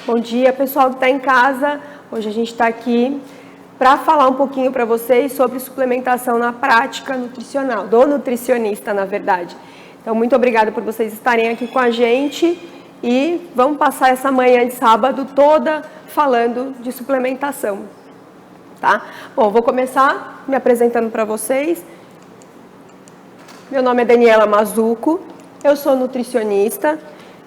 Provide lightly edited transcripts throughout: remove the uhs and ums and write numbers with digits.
Bom dia, pessoal que está em casa. Hoje a gente está aqui para falar um pouquinho para vocês sobre suplementação na prática nutricional, do nutricionista, na verdade. Então, muito obrigada por vocês estarem aqui com a gente e vamos passar essa manhã de sábado toda falando de suplementação, tá? Bom, vou começar me apresentando para vocês. Meu nome é Daniela Mazzucco, eu sou nutricionista.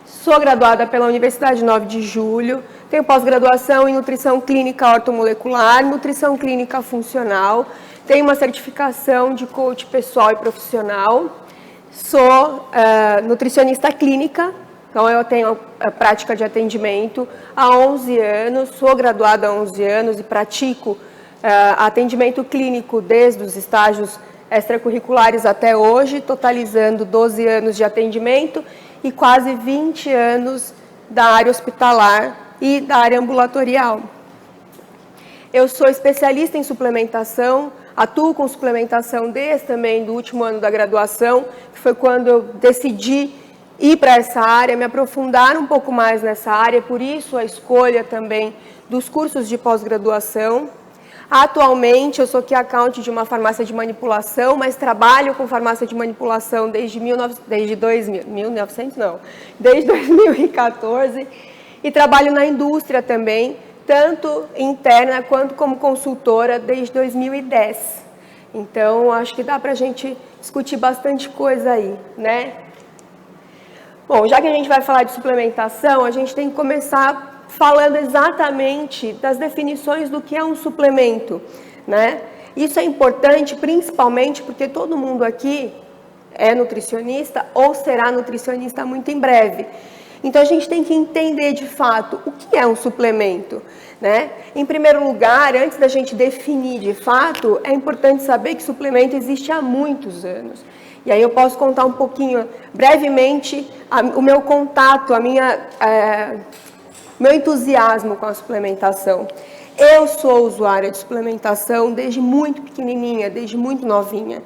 Sou graduada pela Universidade 9 de Julho, tenho pós-graduação em Nutrição Clínica Ortomolecular, Nutrição Clínica Funcional, tenho uma certificação de coach pessoal e profissional, sou nutricionista clínica, então eu tenho a prática de atendimento há 11 anos, sou graduada há 11 anos e pratico atendimento clínico desde os estágios extracurriculares até hoje, totalizando 12 anos de atendimento e quase 20 anos da área hospitalar e da área ambulatorial. Eu sou especialista em suplementação, atuo com suplementação desde também do último ano da graduação, que foi quando eu decidi ir para essa área, me aprofundar um pouco mais nessa área, por isso a escolha também dos cursos de pós-graduação. Atualmente, eu sou key account de uma farmácia de manipulação, mas trabalho com farmácia de manipulação desde 2014 e trabalho na indústria também, tanto interna quanto como consultora desde 2010. Então, acho que dá para a gente discutir bastante coisa aí, né? Bom, já que a gente vai falar de suplementação, a gente tem que começar falando exatamente das definições do que é um suplemento, né? Isso é importante principalmente porque todo mundo aqui é nutricionista ou será nutricionista muito em breve. Então a gente tem que entender de fato o que é um suplemento, né? Em primeiro lugar, antes da gente definir de fato, é importante saber que suplemento existe há muitos anos. E aí eu posso contar um pouquinho, brevemente, o meu contato, meu entusiasmo com a suplementação. Eu sou usuária de suplementação desde muito pequenininha, desde muito novinha.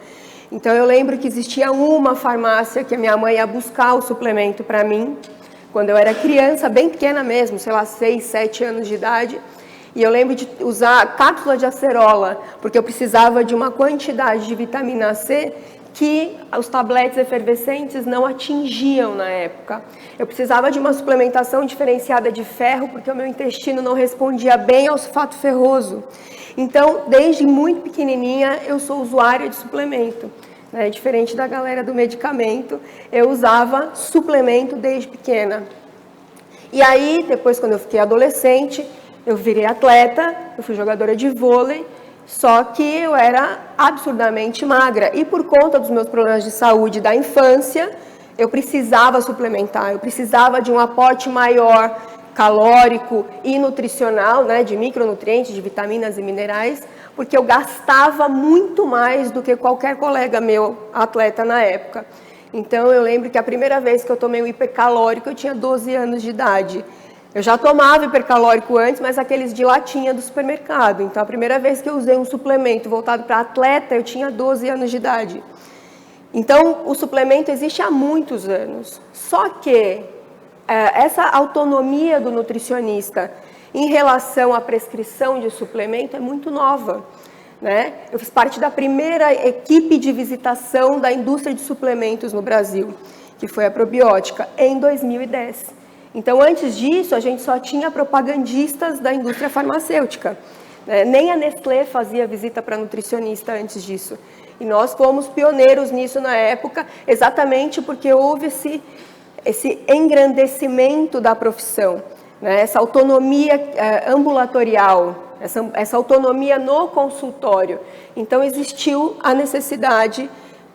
Então eu lembro que existia uma farmácia que a minha mãe ia buscar o suplemento para mim, quando eu era criança, bem pequena mesmo, sei lá, 6, 7 anos de idade. E eu lembro de usar cápsula de acerola, porque eu precisava de uma quantidade de vitamina C que os tabletes efervescentes não atingiam na época. Eu precisava de uma suplementação diferenciada de ferro, porque o meu intestino não respondia bem ao sulfato ferroso. Então, desde muito pequenininha, eu sou usuária de suplemento, né? Diferente da galera do medicamento, eu usava suplemento desde pequena. E aí, depois, quando eu fiquei adolescente, eu virei atleta, eu fui jogadora de vôlei, só que eu era absurdamente magra e por conta dos meus problemas de saúde da infância, eu precisava suplementar, eu precisava de um aporte maior calórico e nutricional, né, de micronutrientes, de vitaminas e minerais, porque eu gastava muito mais do que qualquer colega meu atleta na época. Então eu lembro que a primeira vez que eu tomei um hipercalórico eu tinha 12 anos de idade. Eu já tomava hipercalórico antes, mas aqueles de latinha do supermercado. Então, a primeira vez que eu usei um suplemento voltado para atleta, eu tinha 12 anos de idade. Então, o suplemento existe há muitos anos. Só que essa autonomia do nutricionista em relação à prescrição de suplemento é muito nova, né? Eu fiz parte da primeira equipe de visitação da indústria de suplementos no Brasil, que foi a Probiótica, em 2010. Então, antes disso, a gente só tinha propagandistas da indústria farmacêutica, né? Nem a Nestlé fazia visita para nutricionista antes disso. E nós fomos pioneiros nisso na época, exatamente porque houve esse engrandecimento da profissão, né? Essa autonomia ambulatorial, essa autonomia no consultório. Então, existiu a necessidade.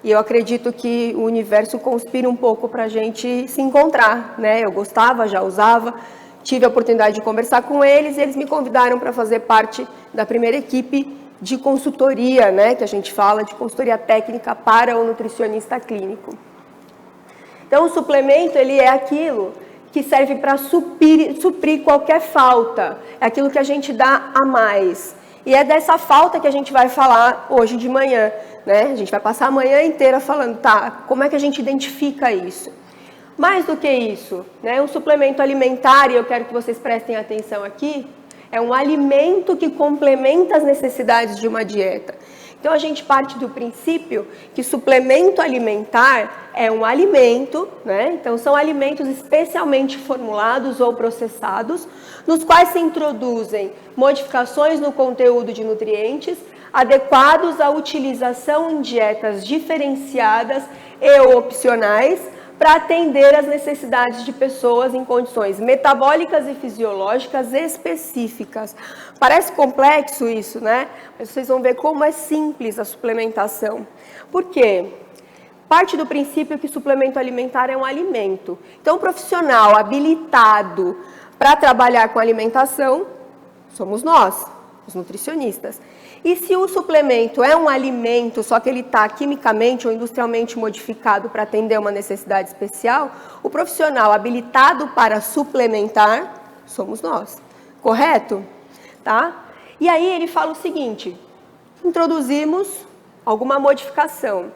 E eu acredito que o universo conspira um pouco para a gente se encontrar, né? Eu gostava, já usava, tive a oportunidade de conversar com eles e eles me convidaram para fazer parte da primeira equipe de consultoria, né? Que a gente fala de consultoria técnica para o nutricionista clínico. Então, o suplemento, ele é aquilo que serve para suprir qualquer falta, é aquilo que a gente dá a mais. E é dessa falta que a gente vai falar hoje de manhã, né? A gente vai passar a manhã inteira falando, tá, como é que a gente identifica isso? Mais do que isso, né? Um suplemento alimentar, e eu quero que vocês prestem atenção aqui, é um alimento que complementa as necessidades de uma dieta. Então, a gente parte do princípio que suplemento alimentar é um alimento, né? Então, são alimentos especialmente formulados ou processados, nos quais se introduzem modificações no conteúdo de nutrientes adequados à utilização em dietas diferenciadas e opcionais para atender às necessidades de pessoas em condições metabólicas e fisiológicas específicas. Parece complexo isso, né? Mas vocês vão ver como é simples a suplementação. Por quê? Parte do princípio que suplemento alimentar é um alimento. Então, o profissional habilitado para trabalhar com alimentação somos nós, os nutricionistas. E se o suplemento é um alimento, só que ele está quimicamente ou industrialmente modificado para atender uma necessidade especial, o profissional habilitado para suplementar somos nós, correto? Tá? E aí ele fala o seguinte, introduzimos alguma modificação.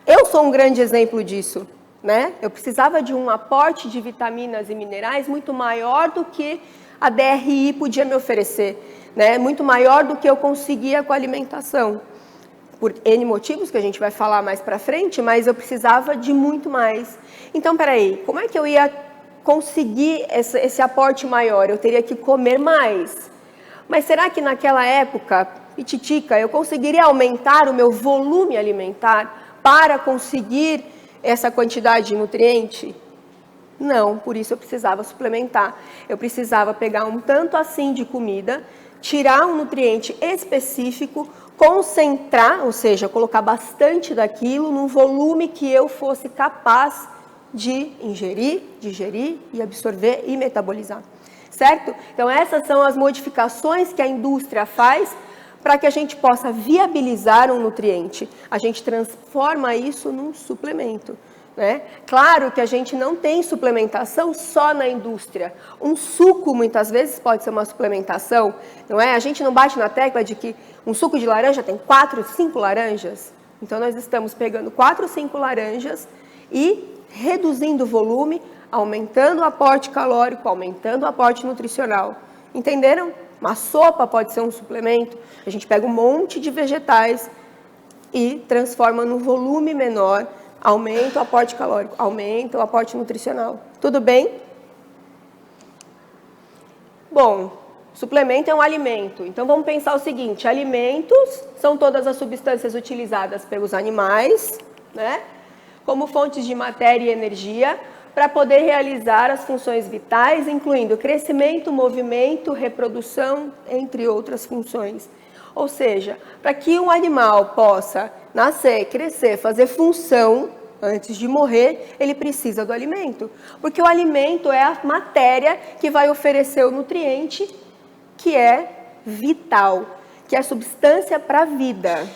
Eu sou um grande exemplo disso, né? Eu precisava de um aporte de vitaminas e minerais muito maior do que a DRI podia me oferecer. Né, muito maior do que eu conseguia com a alimentação, por N motivos que a gente vai falar mais para frente, mas eu precisava de muito mais. Então, peraí, como é que eu ia conseguir esse aporte maior? Eu teria que comer mais. Mas será que naquela época, pititica, eu conseguiria aumentar o meu volume alimentar para conseguir essa quantidade de nutriente? Não, por isso eu precisava suplementar. Eu precisava pegar um tanto assim de comida, tirar um nutriente específico, concentrar, ou seja, colocar bastante daquilo num volume que eu fosse capaz de ingerir, digerir e absorver e metabolizar, certo? Então essas são as modificações que a indústria faz para que a gente possa viabilizar um nutriente. A gente transforma isso num suplemento. Né? Claro que a gente não tem suplementação só na indústria. Um suco, muitas vezes, pode ser uma suplementação, não é? A gente não bate na tecla de que um suco de laranja tem 4, 5 laranjas. Então, nós estamos pegando 4, 5 laranjas e reduzindo o volume, aumentando o aporte calórico, aumentando o aporte nutricional. Entenderam? Uma sopa pode ser um suplemento. A gente pega um monte de vegetais e transforma num volume menor, aumenta o aporte calórico, aumenta o aporte nutricional. Tudo bem? Bom, suplemento é um alimento. Então, vamos pensar o seguinte. Alimentos são todas as substâncias utilizadas pelos animais, né? Como fontes de matéria e energia, para poder realizar as funções vitais, incluindo crescimento, movimento, reprodução, entre outras funções. Ou seja, para que um animal possa nascer, crescer, fazer função antes de morrer, ele precisa do alimento. Porque o alimento é a matéria que vai oferecer o nutriente que é vital, que é a substância para a vida.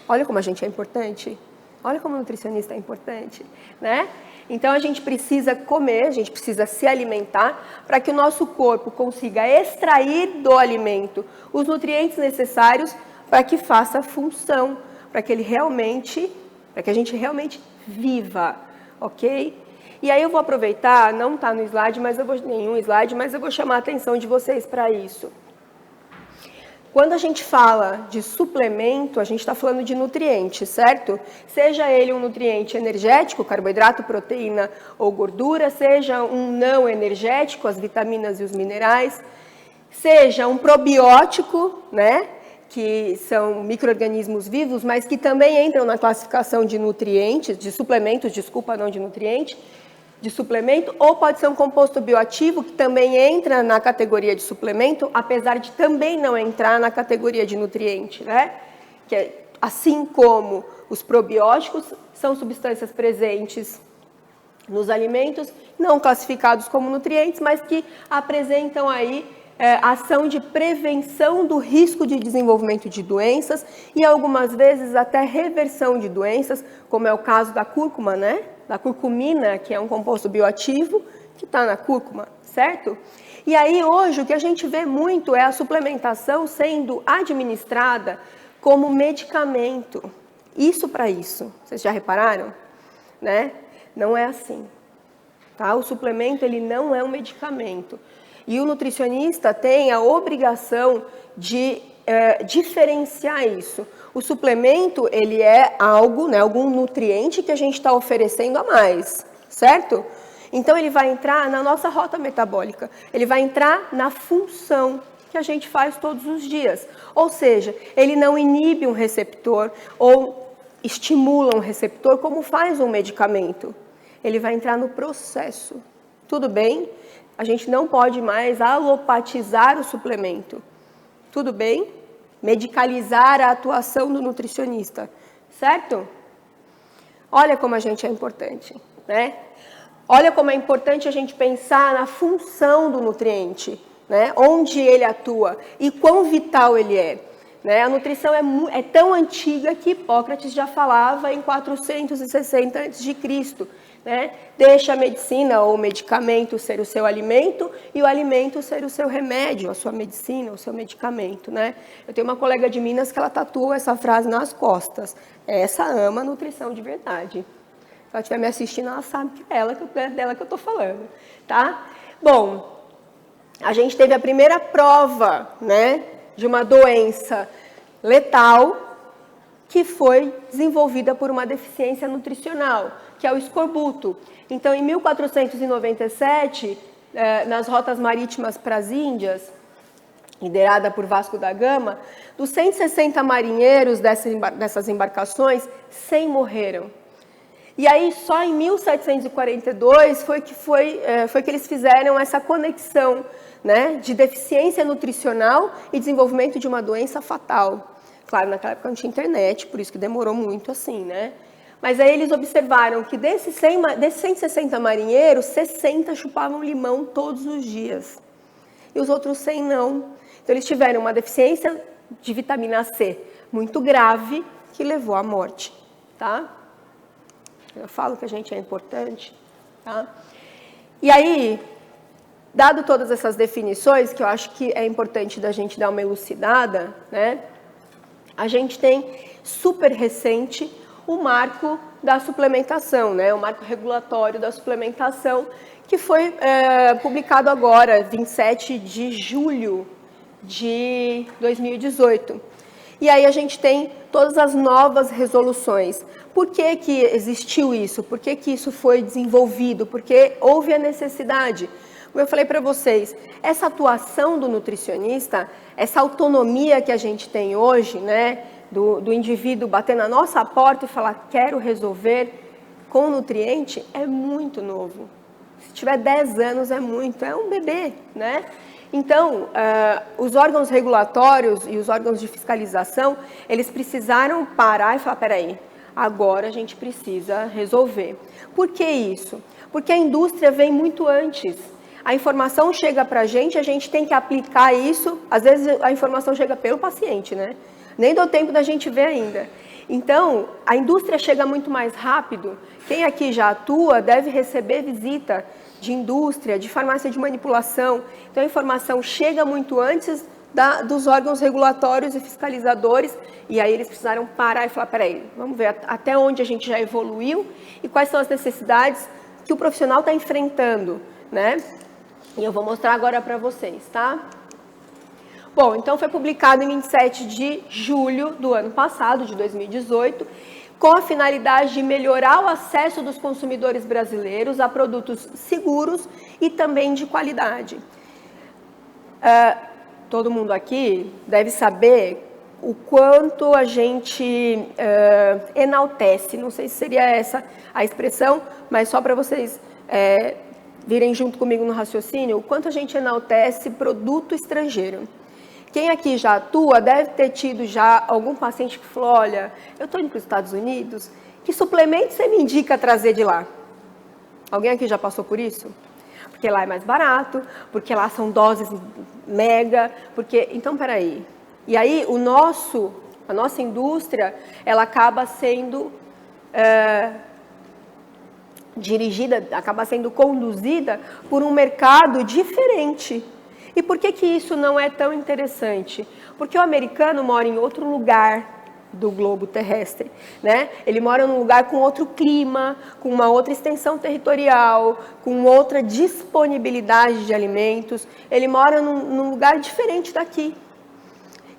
Olha como a gente é importante. Olha como o nutricionista é importante, né? Então, a gente precisa comer, a gente precisa se alimentar para que o nosso corpo consiga extrair do alimento os nutrientes necessários para que faça função, para que a gente realmente viva, ok? E aí eu vou aproveitar, não está no slide, nenhum slide, mas eu vou chamar a atenção de vocês para isso. Quando a gente fala de suplemento, a gente está falando de nutriente, certo? Seja ele um nutriente energético, carboidrato, proteína ou gordura, seja um não energético, as vitaminas e os minerais, seja um probiótico, né? Que são micro-organismos vivos, mas que também entram na classificação de nutrientes, de suplementos, desculpa, não de nutriente, de suplemento, ou pode ser um composto bioativo, que também entra na categoria de suplemento, apesar de também não entrar na categoria de nutriente, né? Que é, assim como os probióticos são substâncias presentes nos alimentos, não classificados como nutrientes, mas que apresentam aí ação de prevenção do risco de desenvolvimento de doenças e algumas vezes até reversão de doenças, como é o caso da cúrcuma, né? Da curcumina, que é um composto bioativo que está na cúrcuma, certo? E aí hoje o que a gente vê muito é a suplementação sendo administrada como medicamento. Isso para isso. Vocês já repararam? Né? Não é assim. tá? O suplemento, ele não é um medicamento. E o nutricionista tem a obrigação de diferenciar isso. O suplemento, ele é algo, né, algum nutriente que a gente está oferecendo a mais, certo? Então, ele vai entrar na nossa rota metabólica, ele vai entrar na função que a gente faz todos os dias. Ou seja, ele não inibe um receptor ou estimula um receptor como faz um medicamento. Ele vai entrar no processo. Tudo bem? A gente não pode mais alopatizar o suplemento. Tudo bem? Medicalizar a atuação do nutricionista, certo? Olha como a gente é importante, né? Olha como é importante a gente pensar na função do nutriente, né? Onde ele atua e quão vital ele é. Né? A nutrição é tão antiga que Hipócrates já falava em 460 a.C., né? Deixa a medicina ou o medicamento ser o seu alimento e o alimento ser o seu remédio, a sua medicina, o seu medicamento. Né? Eu tenho uma colega de Minas que ela tatua essa frase nas costas. Essa ama a nutrição de verdade. Se ela estiver me assistindo, ela sabe que é dela que eu estou falando. Tá? Bom, a gente teve a primeira prova, né, de uma doença letal que foi desenvolvida por uma deficiência nutricional, que é o escorbuto. Então, em 1497, nas rotas marítimas para as Índias, liderada por Vasco da Gama, dos 160 marinheiros dessas embarcações, 100 morreram. E aí, só em 1742 foi que eles fizeram essa conexão, né, de deficiência nutricional e desenvolvimento de uma doença fatal. Claro, naquela época não tinha internet, por isso que demorou muito assim, né? Mas aí eles observaram que desses 160 marinheiros, 60 chupavam limão todos os dias. E os outros 100 não. Então, eles tiveram uma deficiência de vitamina C muito grave que levou à morte, tá? Eu falo que a gente é importante, tá? E aí, dado todas essas definições, que eu acho que é importante da gente dar uma elucidada, né? A gente tem super recente o marco da suplementação, né? O marco regulatório da suplementação, que foi publicado agora, 27 de julho de 2018. E aí a gente tem todas as novas resoluções. Por que que existiu isso? Por que que isso foi desenvolvido? Porque houve a necessidade. Como eu falei para vocês, essa atuação do nutricionista, essa autonomia que a gente tem hoje, né, do indivíduo bater na nossa porta e falar, quero resolver com nutriente, é muito novo. Se tiver 10 anos é muito, é um bebê, né? Então, os órgãos regulatórios e os órgãos de fiscalização, eles precisaram parar e falar, peraí, agora a gente precisa resolver. Por que isso? Porque a indústria vem muito antes. A informação chega para a gente tem que aplicar isso, às vezes a informação chega pelo paciente, né? Nem deu tempo da gente ver ainda. Então, a indústria chega muito mais rápido. Quem aqui já atua deve receber visita de indústria, de farmácia de manipulação. Então, a informação chega muito antes dos órgãos regulatórios e fiscalizadores, e aí eles precisaram parar e falar, peraí, vamos ver até onde a gente já evoluiu e quais são as necessidades que o profissional está enfrentando, né? E eu vou mostrar agora para vocês, tá? Bom, então foi publicado em 27 de julho do ano passado, de 2018, com a finalidade de melhorar o acesso dos consumidores brasileiros a produtos seguros e também de qualidade. Todo mundo aqui deve saber o quanto a gente enaltece, não sei se seria essa a expressão, mas só para vocês virem junto comigo no raciocínio, o quanto a gente enaltece produto estrangeiro. Quem aqui já atua deve ter tido já algum paciente que falou, olha, eu estou indo para os Estados Unidos, que suplemento você me indica trazer de lá? Alguém aqui já passou por isso? Porque lá é mais barato, porque lá são doses mega, porque... Então, peraí. E aí, a nossa indústria, ela acaba sendo dirigida, acaba sendo conduzida por um mercado diferente. E por que que isso não é tão interessante? Porque o americano mora em outro lugar, do globo terrestre, né? Ele mora num lugar com outro clima, com uma outra extensão territorial, com outra disponibilidade de alimentos. Ele mora num lugar diferente daqui.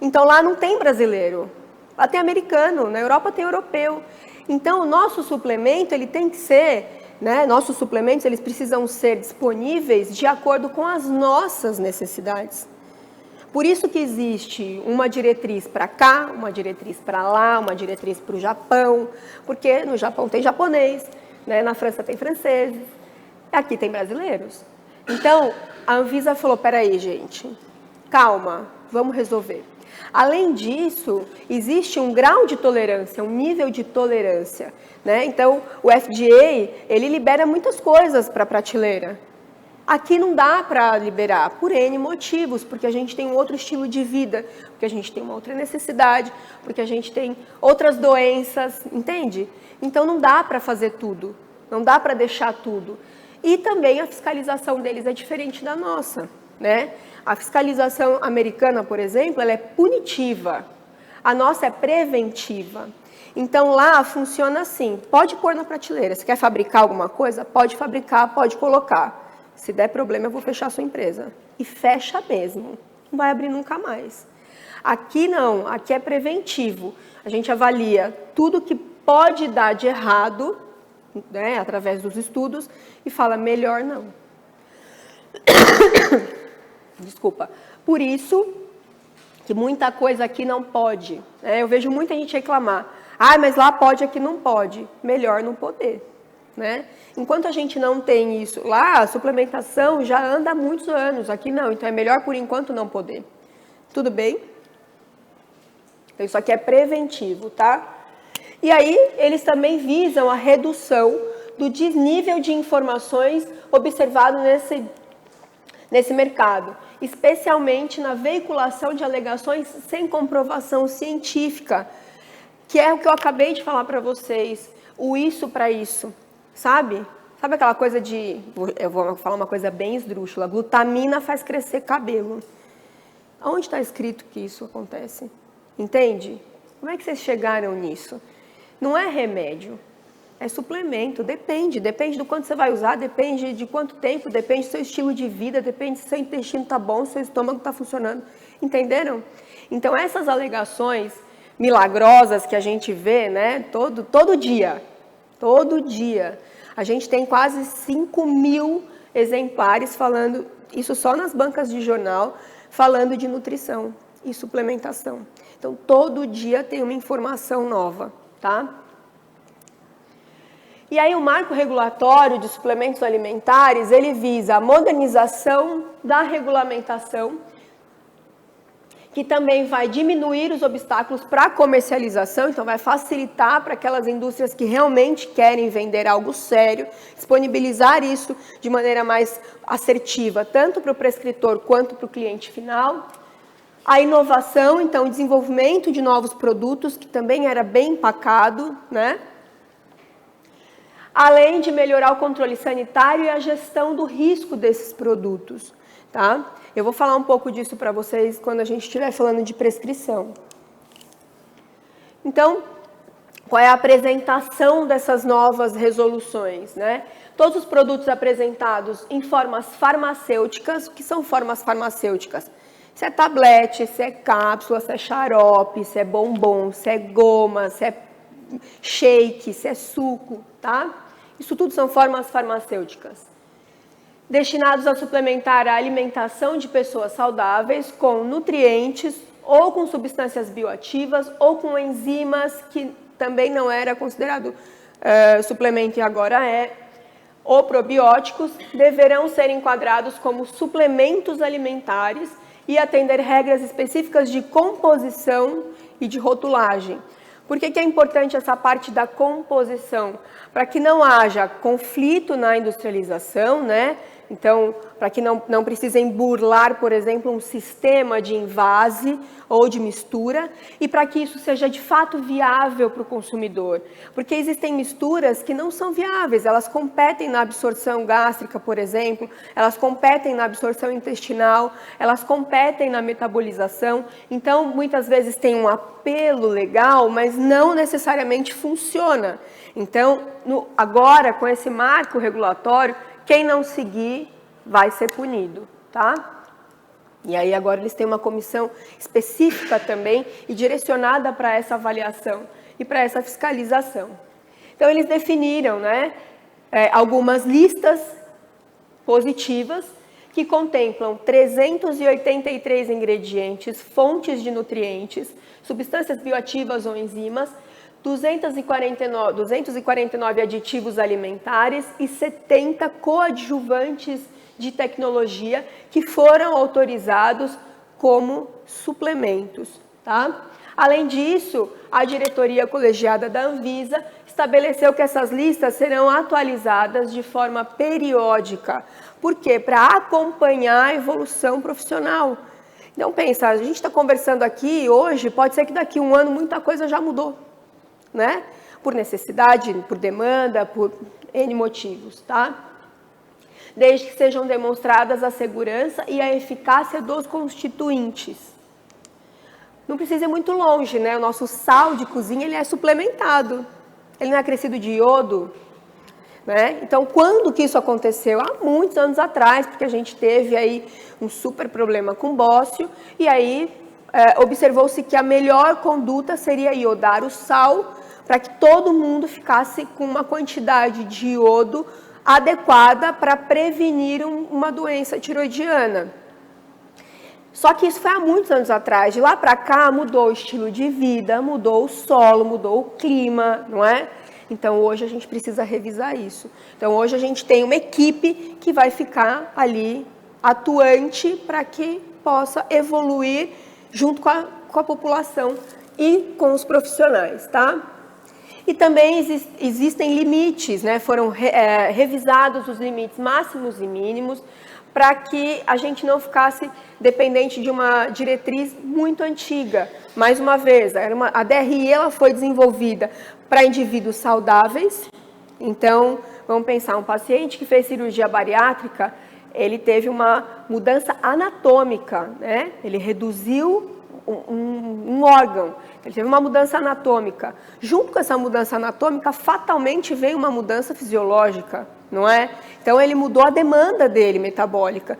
Então lá não tem brasileiro, lá tem americano, na Europa tem europeu. Então o nosso suplemento, ele tem que ser, né? Nossos suplementos, eles precisam ser disponíveis de acordo com as nossas necessidades. Por isso que existe uma diretriz para cá, uma diretriz para lá, uma diretriz para o Japão, porque no Japão tem japonês, né? Na França tem franceses, aqui tem brasileiros. Então, a Anvisa falou, peraí, gente, calma, vamos resolver. Além disso, existe um grau de tolerância, um nível de tolerância, né? Então, o FDA, ele libera muitas coisas para a prateleira. Aqui não dá para liberar, por N motivos, porque a gente tem um outro estilo de vida, porque a gente tem uma outra necessidade, porque a gente tem outras doenças, entende? Então não dá para fazer tudo, não dá para deixar tudo. E também a fiscalização deles é diferente da nossa, né? A fiscalização americana, por exemplo, ela é punitiva, a nossa é preventiva. Então lá funciona assim, pode pôr na prateleira, se quer fabricar alguma coisa, pode fabricar, pode colocar. Se der problema, eu vou fechar a sua empresa. E fecha mesmo. Não vai abrir nunca mais. Aqui não, aqui é preventivo. A gente avalia tudo que pode dar de errado, né, através dos estudos, e fala, melhor não. Desculpa. Por isso que muita coisa aqui não pode. Né? Eu vejo muita gente reclamar. Ah, mas lá pode, aqui não pode. Melhor não poder. Né? Enquanto a gente não tem isso, lá a suplementação já anda há muitos anos, aqui não, então é melhor por enquanto não poder. Tudo bem? Então isso aqui é preventivo, tá? E aí eles também visam a redução do desnível de informações observado nesse mercado, especialmente na veiculação de alegações sem comprovação científica, que é o que eu acabei de falar para vocês, o isso para isso. Sabe? Sabe aquela coisa de... Eu vou falar uma coisa bem esdrúxula. Glutamina faz crescer cabelo. Onde está escrito que isso acontece? Entende? Como é que vocês chegaram nisso? Não é remédio. É suplemento. Depende. Depende do quanto você vai usar, depende de quanto tempo, depende do seu estilo de vida, depende se seu intestino está bom, se seu estômago está funcionando. Entenderam? Então, essas alegações milagrosas que a gente vê, né? Todo dia... Todo dia. A gente tem quase 5.000 exemplares falando, isso só nas bancas de jornal, falando de nutrição e suplementação. Então, todo dia tem uma informação nova, tá? E aí, o marco regulatório de suplementos alimentares, ele visa a modernização da regulamentação, que também vai diminuir os obstáculos para a comercialização, então vai facilitar para aquelas indústrias que realmente querem vender algo sério, disponibilizar isso de maneira mais assertiva, tanto para o prescritor quanto para o cliente final. A inovação, então, o desenvolvimento de novos produtos, que também era bem empacado, né? Além de melhorar o controle sanitário e a gestão do risco desses produtos, tá? Eu vou falar um pouco disso para vocês quando a gente estiver falando de prescrição. Então, qual é a apresentação dessas novas resoluções, né? Todos os produtos apresentados em formas farmacêuticas, o que são formas farmacêuticas? Se é tablete, se é cápsula, se é xarope, se é bombom, se é goma, se é shake, se é suco, tá? Isso tudo são formas farmacêuticas. Destinados a suplementar a alimentação de pessoas saudáveis com nutrientes ou com substâncias bioativas ou com enzimas que também não era considerado suplemento e agora é, ou probióticos, deverão ser enquadrados como suplementos alimentares e atender regras específicas de composição e de rotulagem. Por que é importante essa parte da composição? Para que não haja conflito na industrialização, né? Então, para que não precisem burlar, por exemplo, um sistema de envase ou de mistura, e para que isso seja de fato viável para o consumidor. Porque existem misturas que não são viáveis, elas competem na absorção gástrica, por exemplo, elas competem na absorção intestinal, elas competem na metabolização. Então, muitas vezes tem um apelo legal, mas não necessariamente funciona. Então, agora, com esse marco regulatório, quem não seguir vai ser punido, tá? E aí agora eles têm uma comissão específica também e direcionada para essa avaliação e para essa fiscalização. Então eles definiram, né, algumas listas positivas que contemplam 383 ingredientes, fontes de nutrientes, substâncias bioativas ou enzimas, 249 aditivos alimentares e 70 coadjuvantes de tecnologia que foram autorizados como suplementos, tá? Além disso, a diretoria colegiada da Anvisa estabeleceu que essas listas serão atualizadas de forma periódica. Por quê? Para acompanhar a evolução profissional. Então pensa, a gente está conversando aqui hoje, pode ser que daqui a um ano muita coisa já mudou, né? Por necessidade, por demanda, por N motivos, tá? Desde que sejam demonstradas a segurança e a eficácia dos constituintes. Não precisa ir muito longe, né? O nosso sal de cozinha, ele é suplementado. Ele não é acrescido de iodo, né? Então, quando que isso aconteceu? Há muitos anos atrás, porque a gente teve aí um super problema com bócio, e aí observou-se que a melhor conduta seria iodar o sal para que todo mundo ficasse com uma quantidade de iodo adequada para prevenir uma doença tiroidiana. Só que isso foi há muitos anos atrás. De lá para cá mudou o estilo de vida, mudou o solo, mudou o clima, não é? Então hoje a gente precisa revisar isso. Então hoje a gente tem uma equipe que vai ficar ali atuante para que possa evoluir junto com a população e com os profissionais, tá? E também existem limites, né? Foram revisados os limites máximos e mínimos para que a gente não ficasse dependente de uma diretriz muito antiga. Mais uma vez, a DRI ela foi desenvolvida para indivíduos saudáveis. Então, vamos pensar, um paciente que fez cirurgia bariátrica, ele teve uma mudança anatômica, né? Ele reduziu um órgão, ele teve uma mudança anatômica. Junto com essa mudança anatômica, fatalmente vem uma mudança fisiológica, não é? Então, ele mudou a demanda dele metabólica.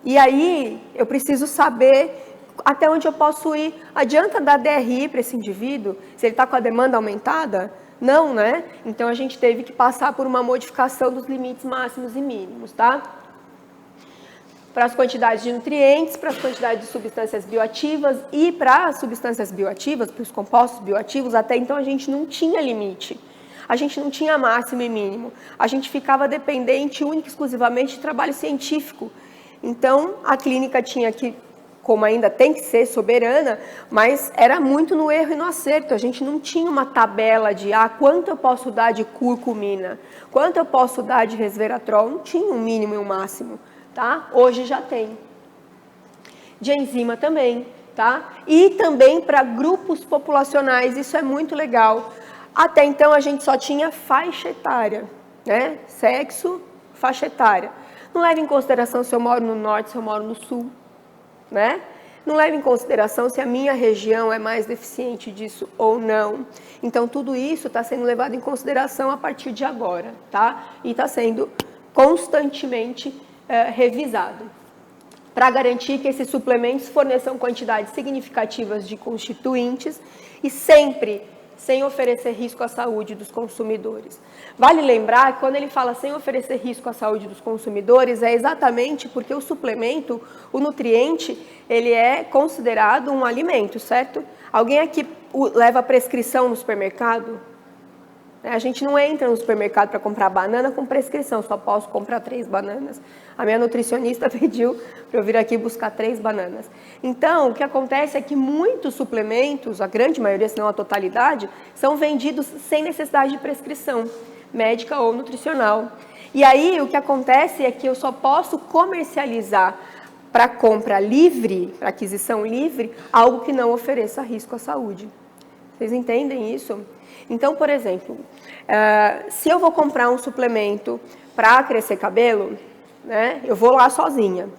E aí, eu preciso saber até onde eu posso ir. Adianta dar DRI para esse indivíduo, se ele está com a demanda aumentada? Não, né? Então, a gente teve que passar por uma modificação dos limites máximos e mínimos, tá? Para as quantidades de nutrientes, para as quantidades de substâncias bioativas e para as substâncias bioativas, para os compostos bioativos, até então a gente não tinha limite. A gente não tinha máximo e mínimo. A gente ficava dependente única e exclusivamente de trabalho científico. Então, a clínica tinha que, como ainda tem que ser soberana, mas era muito no erro e no acerto. A gente não tinha uma tabela de quanto eu posso dar de curcumina, quanto eu posso dar de resveratrol. Não tinha um mínimo e um máximo. Tá? Hoje já tem. De enzima também, tá? E também para grupos populacionais, isso é muito legal. Até então a gente só tinha faixa etária, né? Sexo, faixa etária. Não leva em consideração se eu moro no norte, se eu moro no sul, né? Não leva em consideração se a minha região é mais deficiente disso ou não. Então tudo isso está sendo levado em consideração a partir de agora, tá? E está sendo constantemente revisado, para garantir que esses suplementos forneçam quantidades significativas de constituintes e sempre sem oferecer risco à saúde dos consumidores. Vale lembrar que quando ele fala sem oferecer risco à saúde dos consumidores, é exatamente porque o suplemento, o nutriente, ele é considerado um alimento, certo? Alguém aqui leva prescrição no supermercado? A gente não entra no supermercado para comprar banana com prescrição, só posso comprar 3 bananas. A minha nutricionista pediu para eu vir aqui buscar 3 bananas. Então, o que acontece é que muitos suplementos, a grande maioria, se não a totalidade, são vendidos sem necessidade de prescrição médica ou nutricional. E aí, o que acontece é que eu só posso comercializar para compra livre, para aquisição livre, algo que não ofereça risco à saúde. Vocês entendem isso? Então, por exemplo, se eu vou comprar um suplemento para crescer cabelo, né, eu vou lá sozinha,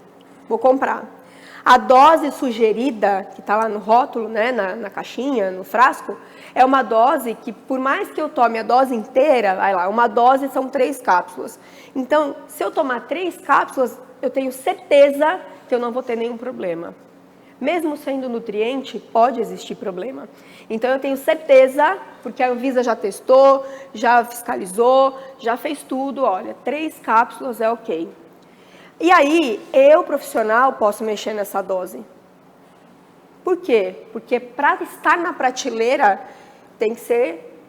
vou comprar. A dose sugerida, que está lá no rótulo, né, na caixinha, no frasco, é uma dose que, por mais que eu tome a dose inteira, vai lá, uma dose são 3 cápsulas. Então, se eu tomar 3 cápsulas, eu tenho certeza que eu não vou ter nenhum problema. Mesmo sendo nutriente, pode existir problema. Então, eu tenho certeza, porque a Anvisa já testou, já fiscalizou, já fez tudo, olha, 3 cápsulas é ok. E aí, eu, profissional, posso mexer nessa dose. Por quê? Porque para estar na prateleira, tem que ser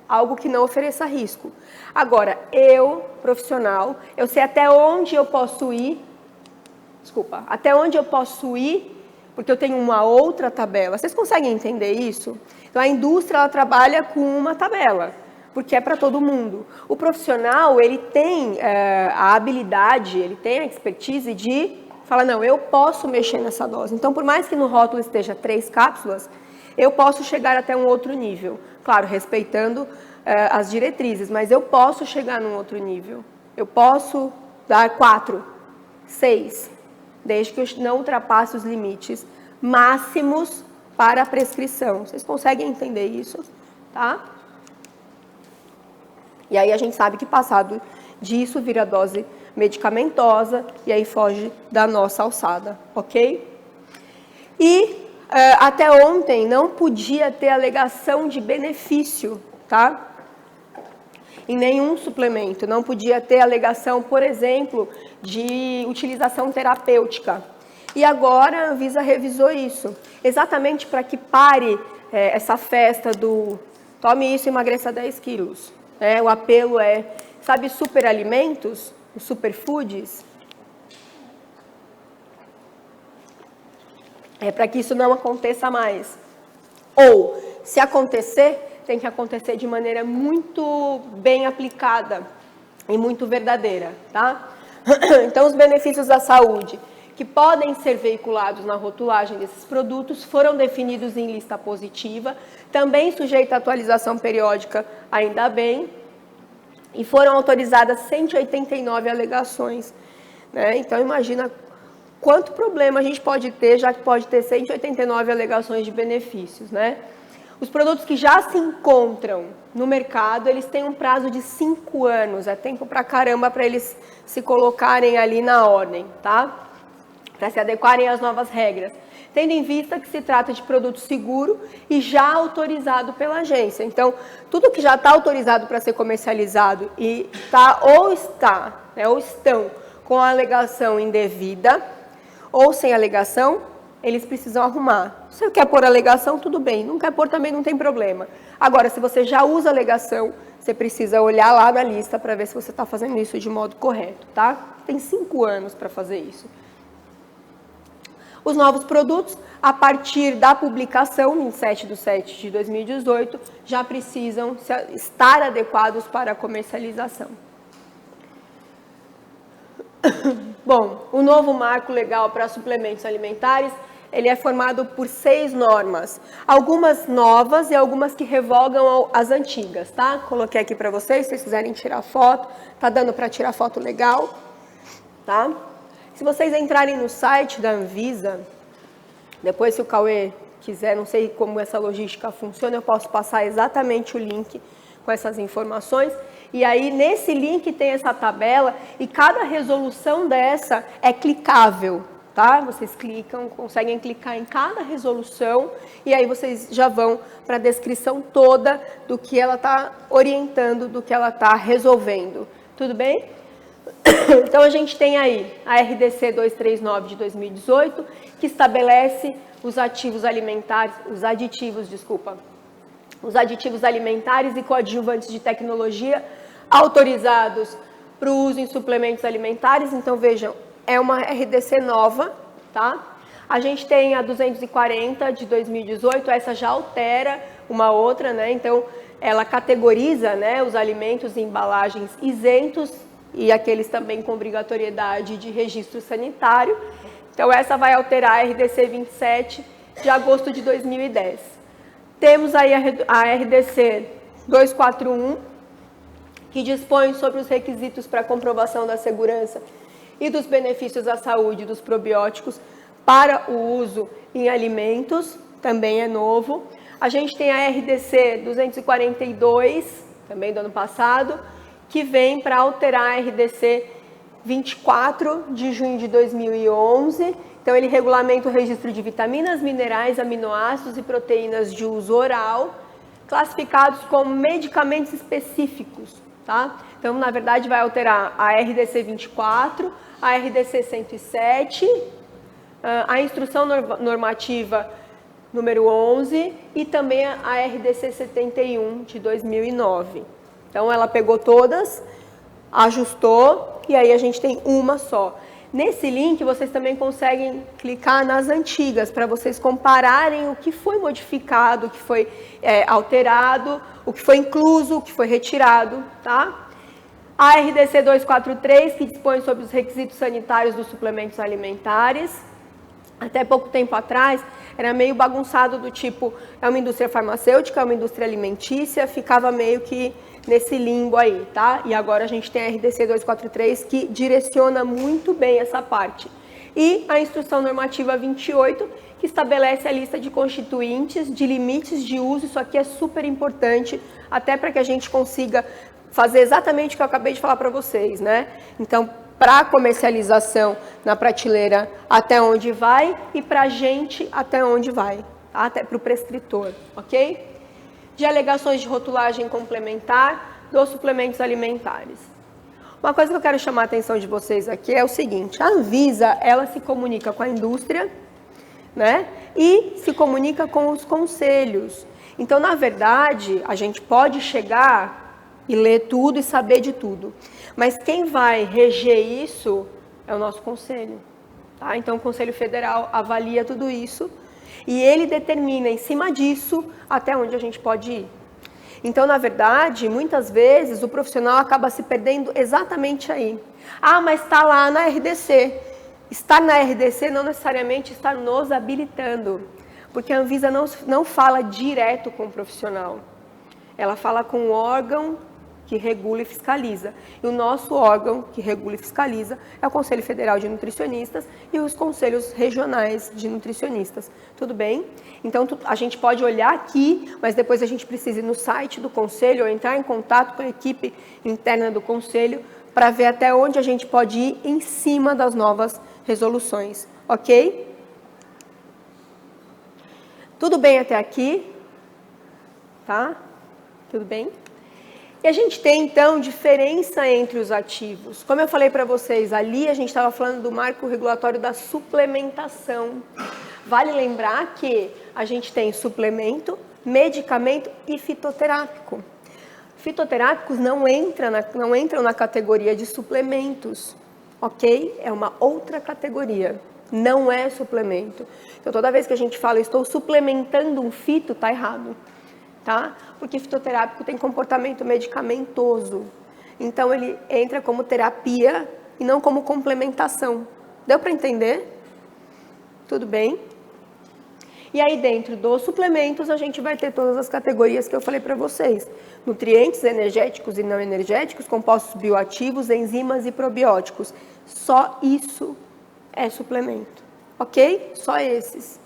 algo que não ofereça risco. Agora, eu, profissional, eu sei até onde eu posso ir, até onde eu posso ir, porque eu tenho uma outra tabela. Vocês conseguem entender isso? Então, a indústria, ela trabalha com uma tabela, porque é para todo mundo. O profissional, ele tem a habilidade, ele tem a expertise de falar, não, eu posso mexer nessa dose. Então, por mais que no rótulo esteja 3 cápsulas, eu posso chegar até um outro nível. Claro, respeitando as diretrizes, mas eu posso chegar num outro nível. Eu posso dar 4, 6, desde que eu não ultrapasse os limites máximos para a prescrição. Vocês conseguem entender isso? Tá? E aí a gente sabe que passado disso vira dose medicamentosa e aí foge da nossa alçada, ok? E até ontem não podia ter alegação de benefício, tá? Em nenhum suplemento, não podia ter alegação, por exemplo, de utilização terapêutica. E agora a Anvisa revisou isso, exatamente para que pare essa festa do tome isso e emagreça 10 quilos. O apelo é, sabe, superalimentos, os superfoods? É para que isso não aconteça mais. Ou, se acontecer, tem que acontecer de maneira muito bem aplicada e muito verdadeira, tá? Então, os benefícios da saúde que podem ser veiculados na rotulagem desses produtos foram definidos em lista positiva, também sujeita à atualização periódica, ainda bem, e foram autorizadas 189 alegações, né? Então, imagina quanto problema a gente pode ter, já que pode ter 189 alegações de benefícios, né? Os produtos que já se encontram no mercado, eles têm um prazo de 5 anos, é tempo pra caramba para eles se colocarem ali na ordem, tá? Para se adequarem às novas regras, tendo em vista que se trata de produto seguro e já autorizado pela agência. Então, tudo que já está autorizado para ser comercializado e ou estão com a alegação indevida ou sem alegação, eles precisam arrumar. Se você quer pôr alegação, tudo bem. Não quer pôr, também não tem problema. Agora, se você já usa alegação, você precisa olhar lá na lista para ver se você está fazendo isso de modo correto, tá? Tem 5 anos para fazer isso. Os novos produtos, a partir da publicação, em 7/7 de 2018, já precisam estar adequados para a comercialização. Bom, o novo marco legal para suplementos alimentares, ele é formado por 6 normas. Algumas novas e algumas que revogam as antigas, tá? Coloquei aqui para vocês, se vocês quiserem tirar foto. Tá dando para tirar foto legal, tá? Se vocês entrarem no site da Anvisa, depois se o Cauê quiser, não sei como essa logística funciona, eu posso passar exatamente o link com essas informações. E aí, nesse link tem essa tabela e cada resolução dessa é clicável, tá? Vocês clicam, conseguem clicar em cada resolução e aí vocês já vão para a descrição toda do que ela está orientando, do que ela está resolvendo. Tudo bem? Então, a gente tem aí a RDC 239 de 2018, que estabelece os aditivos alimentares e coadjuvantes de tecnologia autorizados para o uso em suplementos alimentares. Então, vejam, é uma RDC nova, tá? A gente tem a 240 de 2018, essa já altera uma outra, né? Então, ela categoriza, né, os alimentos e embalagens isentos e aqueles também com obrigatoriedade de registro sanitário. Então, essa vai alterar a RDC 27 de agosto de 2010. Temos aí a RDC 241, que dispõe sobre os requisitos para comprovação da segurança e dos benefícios à saúde dos probióticos para o uso em alimentos, também é novo. A gente tem a RDC 242, também do ano passado, que vem para alterar a RDC 24 de junho de 2011. Então, ele regulamenta o registro de vitaminas, minerais, aminoácidos e proteínas de uso oral, classificados como medicamentos específicos, tá? Então, na verdade, vai alterar a RDC 24, a RDC 107, a Instrução Normativa número 11 e também a RDC 71 de 2009. Então, ela pegou todas, ajustou e aí a gente tem uma só. Nesse link, vocês também conseguem clicar nas antigas para vocês compararem o que foi modificado, o que foi alterado, o que foi incluso, o que foi retirado, tá? A RDC 243, que dispõe sobre os requisitos sanitários dos suplementos alimentares. Até pouco tempo atrás, era meio bagunçado do tipo, é uma indústria farmacêutica, é uma indústria alimentícia, ficava meio que nesse limbo aí, tá? E agora a gente tem a RDC 243 que direciona muito bem essa parte. E a Instrução Normativa 28, que estabelece a lista de constituintes, de limites de uso. Isso aqui é super importante, até para que a gente consiga fazer exatamente o que eu acabei de falar para vocês, né? Então, para comercialização na prateleira até onde vai e para a gente até onde vai, tá? Até para o prescritor, ok? De alegações de rotulagem complementar dos suplementos alimentares. Uma coisa que eu quero chamar a atenção de vocês aqui é o seguinte: a Anvisa, ela se comunica com a indústria, né? E se comunica com os conselhos. Então, na verdade, a gente pode chegar e ler tudo e saber de tudo. Mas quem vai reger isso é o nosso conselho, tá? Então, o Conselho Federal avalia tudo isso e ele determina, em cima disso, até onde a gente pode ir. Então, na verdade, muitas vezes, o profissional acaba se perdendo exatamente aí. Ah, mas está lá na RDC. Estar na RDC não necessariamente está nos habilitando, porque a Anvisa não fala direto com o profissional. Ela fala com o órgão que regula e fiscaliza. E o nosso órgão que regula e fiscaliza é o Conselho Federal de Nutricionistas e os conselhos regionais de nutricionistas. Tudo bem? Então, a gente pode olhar aqui, mas depois a gente precisa ir no site do conselho ou entrar em contato com a equipe interna do conselho para ver até onde a gente pode ir em cima das novas resoluções. Ok? Tudo bem até aqui? Tá? Tudo bem? E a gente tem, então, diferença entre os ativos. Como eu falei para vocês, ali a gente estava falando do marco regulatório da suplementação. Vale lembrar que a gente tem suplemento, medicamento e fitoterápico. Fitoterápicos não entram na categoria de suplementos, ok? É uma outra categoria, não é suplemento. Então, toda vez que a gente fala, estou suplementando um fito, está errado. Tá? Porque fitoterápico tem comportamento medicamentoso. Então, ele entra como terapia e não como complementação. Deu para entender? Tudo bem? E aí, dentro dos suplementos, a gente vai ter todas as categorias que eu falei para vocês. Nutrientes, energéticos e não energéticos, compostos bioativos, enzimas e probióticos. Só isso é suplemento. Ok? Só esses.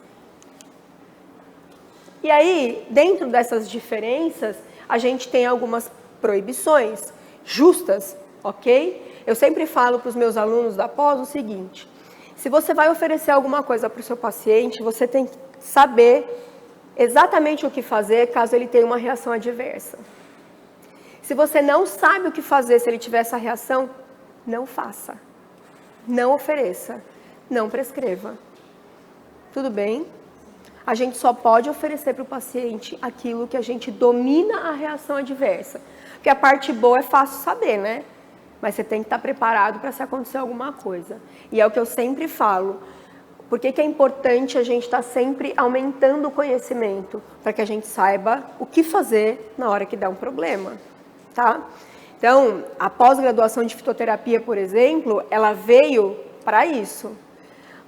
E aí, dentro dessas diferenças, a gente tem algumas proibições justas, ok? Eu sempre falo para os meus alunos da pós o seguinte: se você vai oferecer alguma coisa para o seu paciente, você tem que saber exatamente o que fazer caso ele tenha uma reação adversa. Se você não sabe o que fazer se ele tiver essa reação, não faça, não ofereça, não prescreva. Tudo bem? A gente só pode oferecer para o paciente aquilo que a gente domina a reação adversa. Porque a parte boa é fácil saber, né? Mas você tem que estar preparado para se acontecer alguma coisa. E é o que eu sempre falo. Por que é importante a gente estar sempre aumentando o conhecimento? Para que a gente saiba o que fazer na hora que dá um problema, tá? Então, a pós-graduação de fitoterapia, por exemplo, ela veio para isso.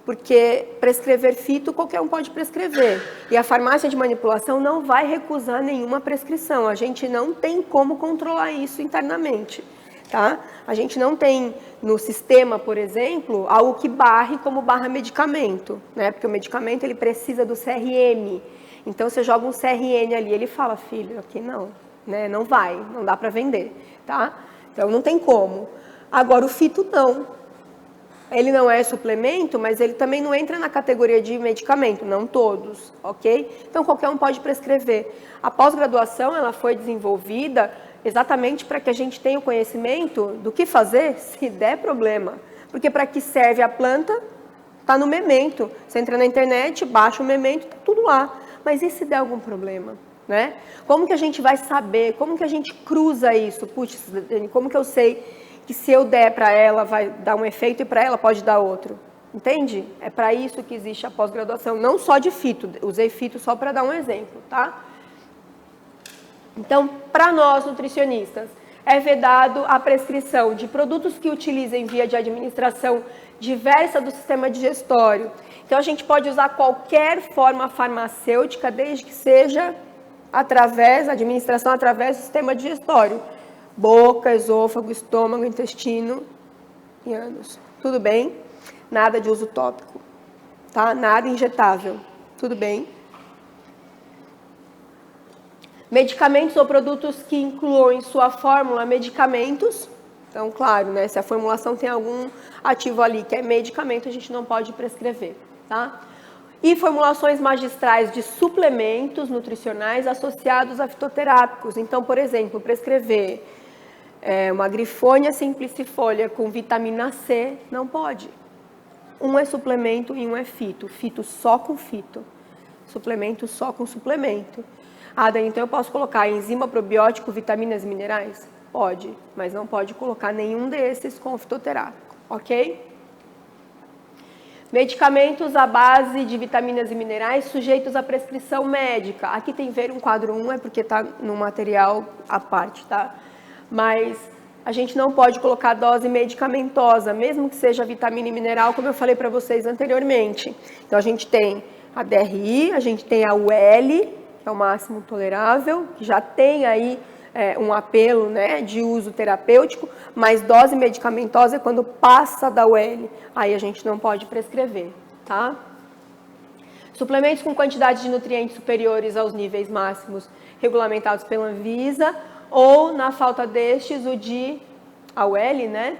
Porque prescrever fito, qualquer um pode prescrever. E a farmácia de manipulação não vai recusar nenhuma prescrição. A gente não tem como controlar isso internamente. Tá? A gente não tem no sistema, por exemplo, algo que barre como barra medicamento. Né? Porque o medicamento ele precisa do CRM. Então, você joga um CRN ali, ele fala, filho, aqui não. Né? Não vai, não dá para vender. Tá? Então, não tem como. Agora, o fito não. Ele não é suplemento, mas ele também não entra na categoria de medicamento, não todos, ok? Então, qualquer um pode prescrever. A pós-graduação, ela foi desenvolvida exatamente para que a gente tenha o conhecimento do que fazer se der problema. Porque para que serve a planta, está no memento. Você entra na internet, baixa o memento, está tudo lá. Mas e se der algum problema? Né? Como que a gente vai saber? Como que a gente cruza isso? Putz, como que eu sei que se eu der para ela vai dar um efeito e para ela pode dar outro? Entende? É para isso que existe a pós-graduação, não só de fito. Usei fito só para dar um exemplo, tá? Então, para nós nutricionistas, é vedado a prescrição de produtos que utilizem via de administração diversa do sistema digestório. Então, a gente pode usar qualquer forma farmacêutica, desde que seja administração através do sistema digestório. Boca, esôfago, estômago, intestino e ânus. Tudo bem? Nada de uso tópico, tá? Nada injetável. Tudo bem? Medicamentos ou produtos que incluam em sua fórmula medicamentos. Então, claro, né? Se a formulação tem algum ativo ali que é medicamento, a gente não pode prescrever, tá? E formulações magistrais de suplementos nutricionais associados a fitoterápicos. Então, por exemplo, prescrever uma grifônia simplicifolia com vitamina C, não pode. Um é suplemento e um é fito. Fito só com fito. Suplemento só com suplemento. Ah, Dani, então eu posso colocar enzima, probiótico, vitaminas e minerais? Pode, mas não pode colocar nenhum desses com fitoterápico, ok? Medicamentos à base de vitaminas e minerais sujeitos à prescrição médica. Aqui tem ver um quadro 1, é porque está no material à parte, tá? Mas a gente não pode colocar dose medicamentosa, mesmo que seja vitamina e mineral, como eu falei para vocês anteriormente. Então, a gente tem a DRI, a gente tem a UL, que é o máximo tolerável, que já tem aí um apelo, né, de uso terapêutico, mas dose medicamentosa é quando passa da UL, aí a gente não pode prescrever, tá? Suplementos com quantidade de nutrientes superiores aos níveis máximos regulamentados pela Anvisa, ou, na falta destes, o de AUL, né?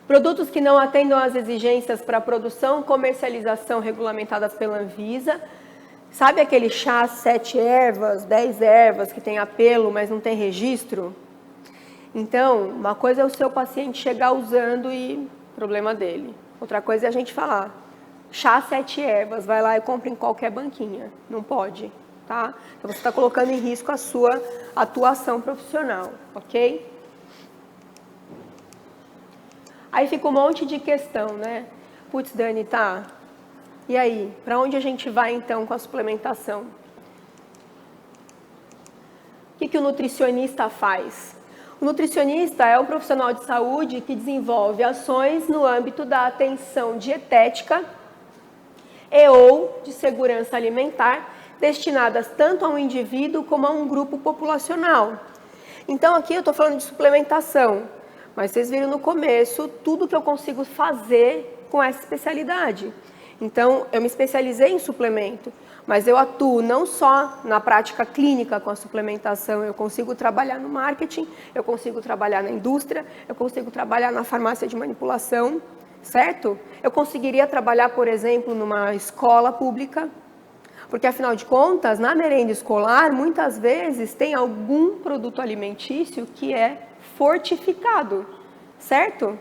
Produtos que não atendam às exigências para produção, comercialização regulamentadas pela Anvisa. Sabe aquele chá 7 ervas, 10 ervas, que tem apelo, mas não tem registro? Então, uma coisa é o seu paciente chegar usando e problema dele. Outra coisa é a gente falar, chá 7 ervas, vai lá e compra em qualquer banquinha. Não pode. Tá? Então, você está colocando em risco a sua atuação profissional, ok? Aí fica um monte de questão, né? Putz, Dani, tá. E aí, para onde a gente vai então com a suplementação? O que o nutricionista faz? O nutricionista é um profissional de saúde que desenvolve ações no âmbito da atenção dietética e ou de segurança alimentar, destinadas tanto a um indivíduo como a um grupo populacional. Então, aqui eu estou falando de suplementação, mas vocês viram no começo tudo que eu consigo fazer com essa especialidade. Então, eu me especializei em suplemento, mas eu atuo não só na prática clínica com a suplementação, eu consigo trabalhar no marketing, eu consigo trabalhar na indústria, eu consigo trabalhar na farmácia de manipulação, certo? Eu conseguiria trabalhar, por exemplo, numa escola pública, porque, afinal de contas, na merenda escolar, muitas vezes tem algum produto alimentício que é fortificado, certo?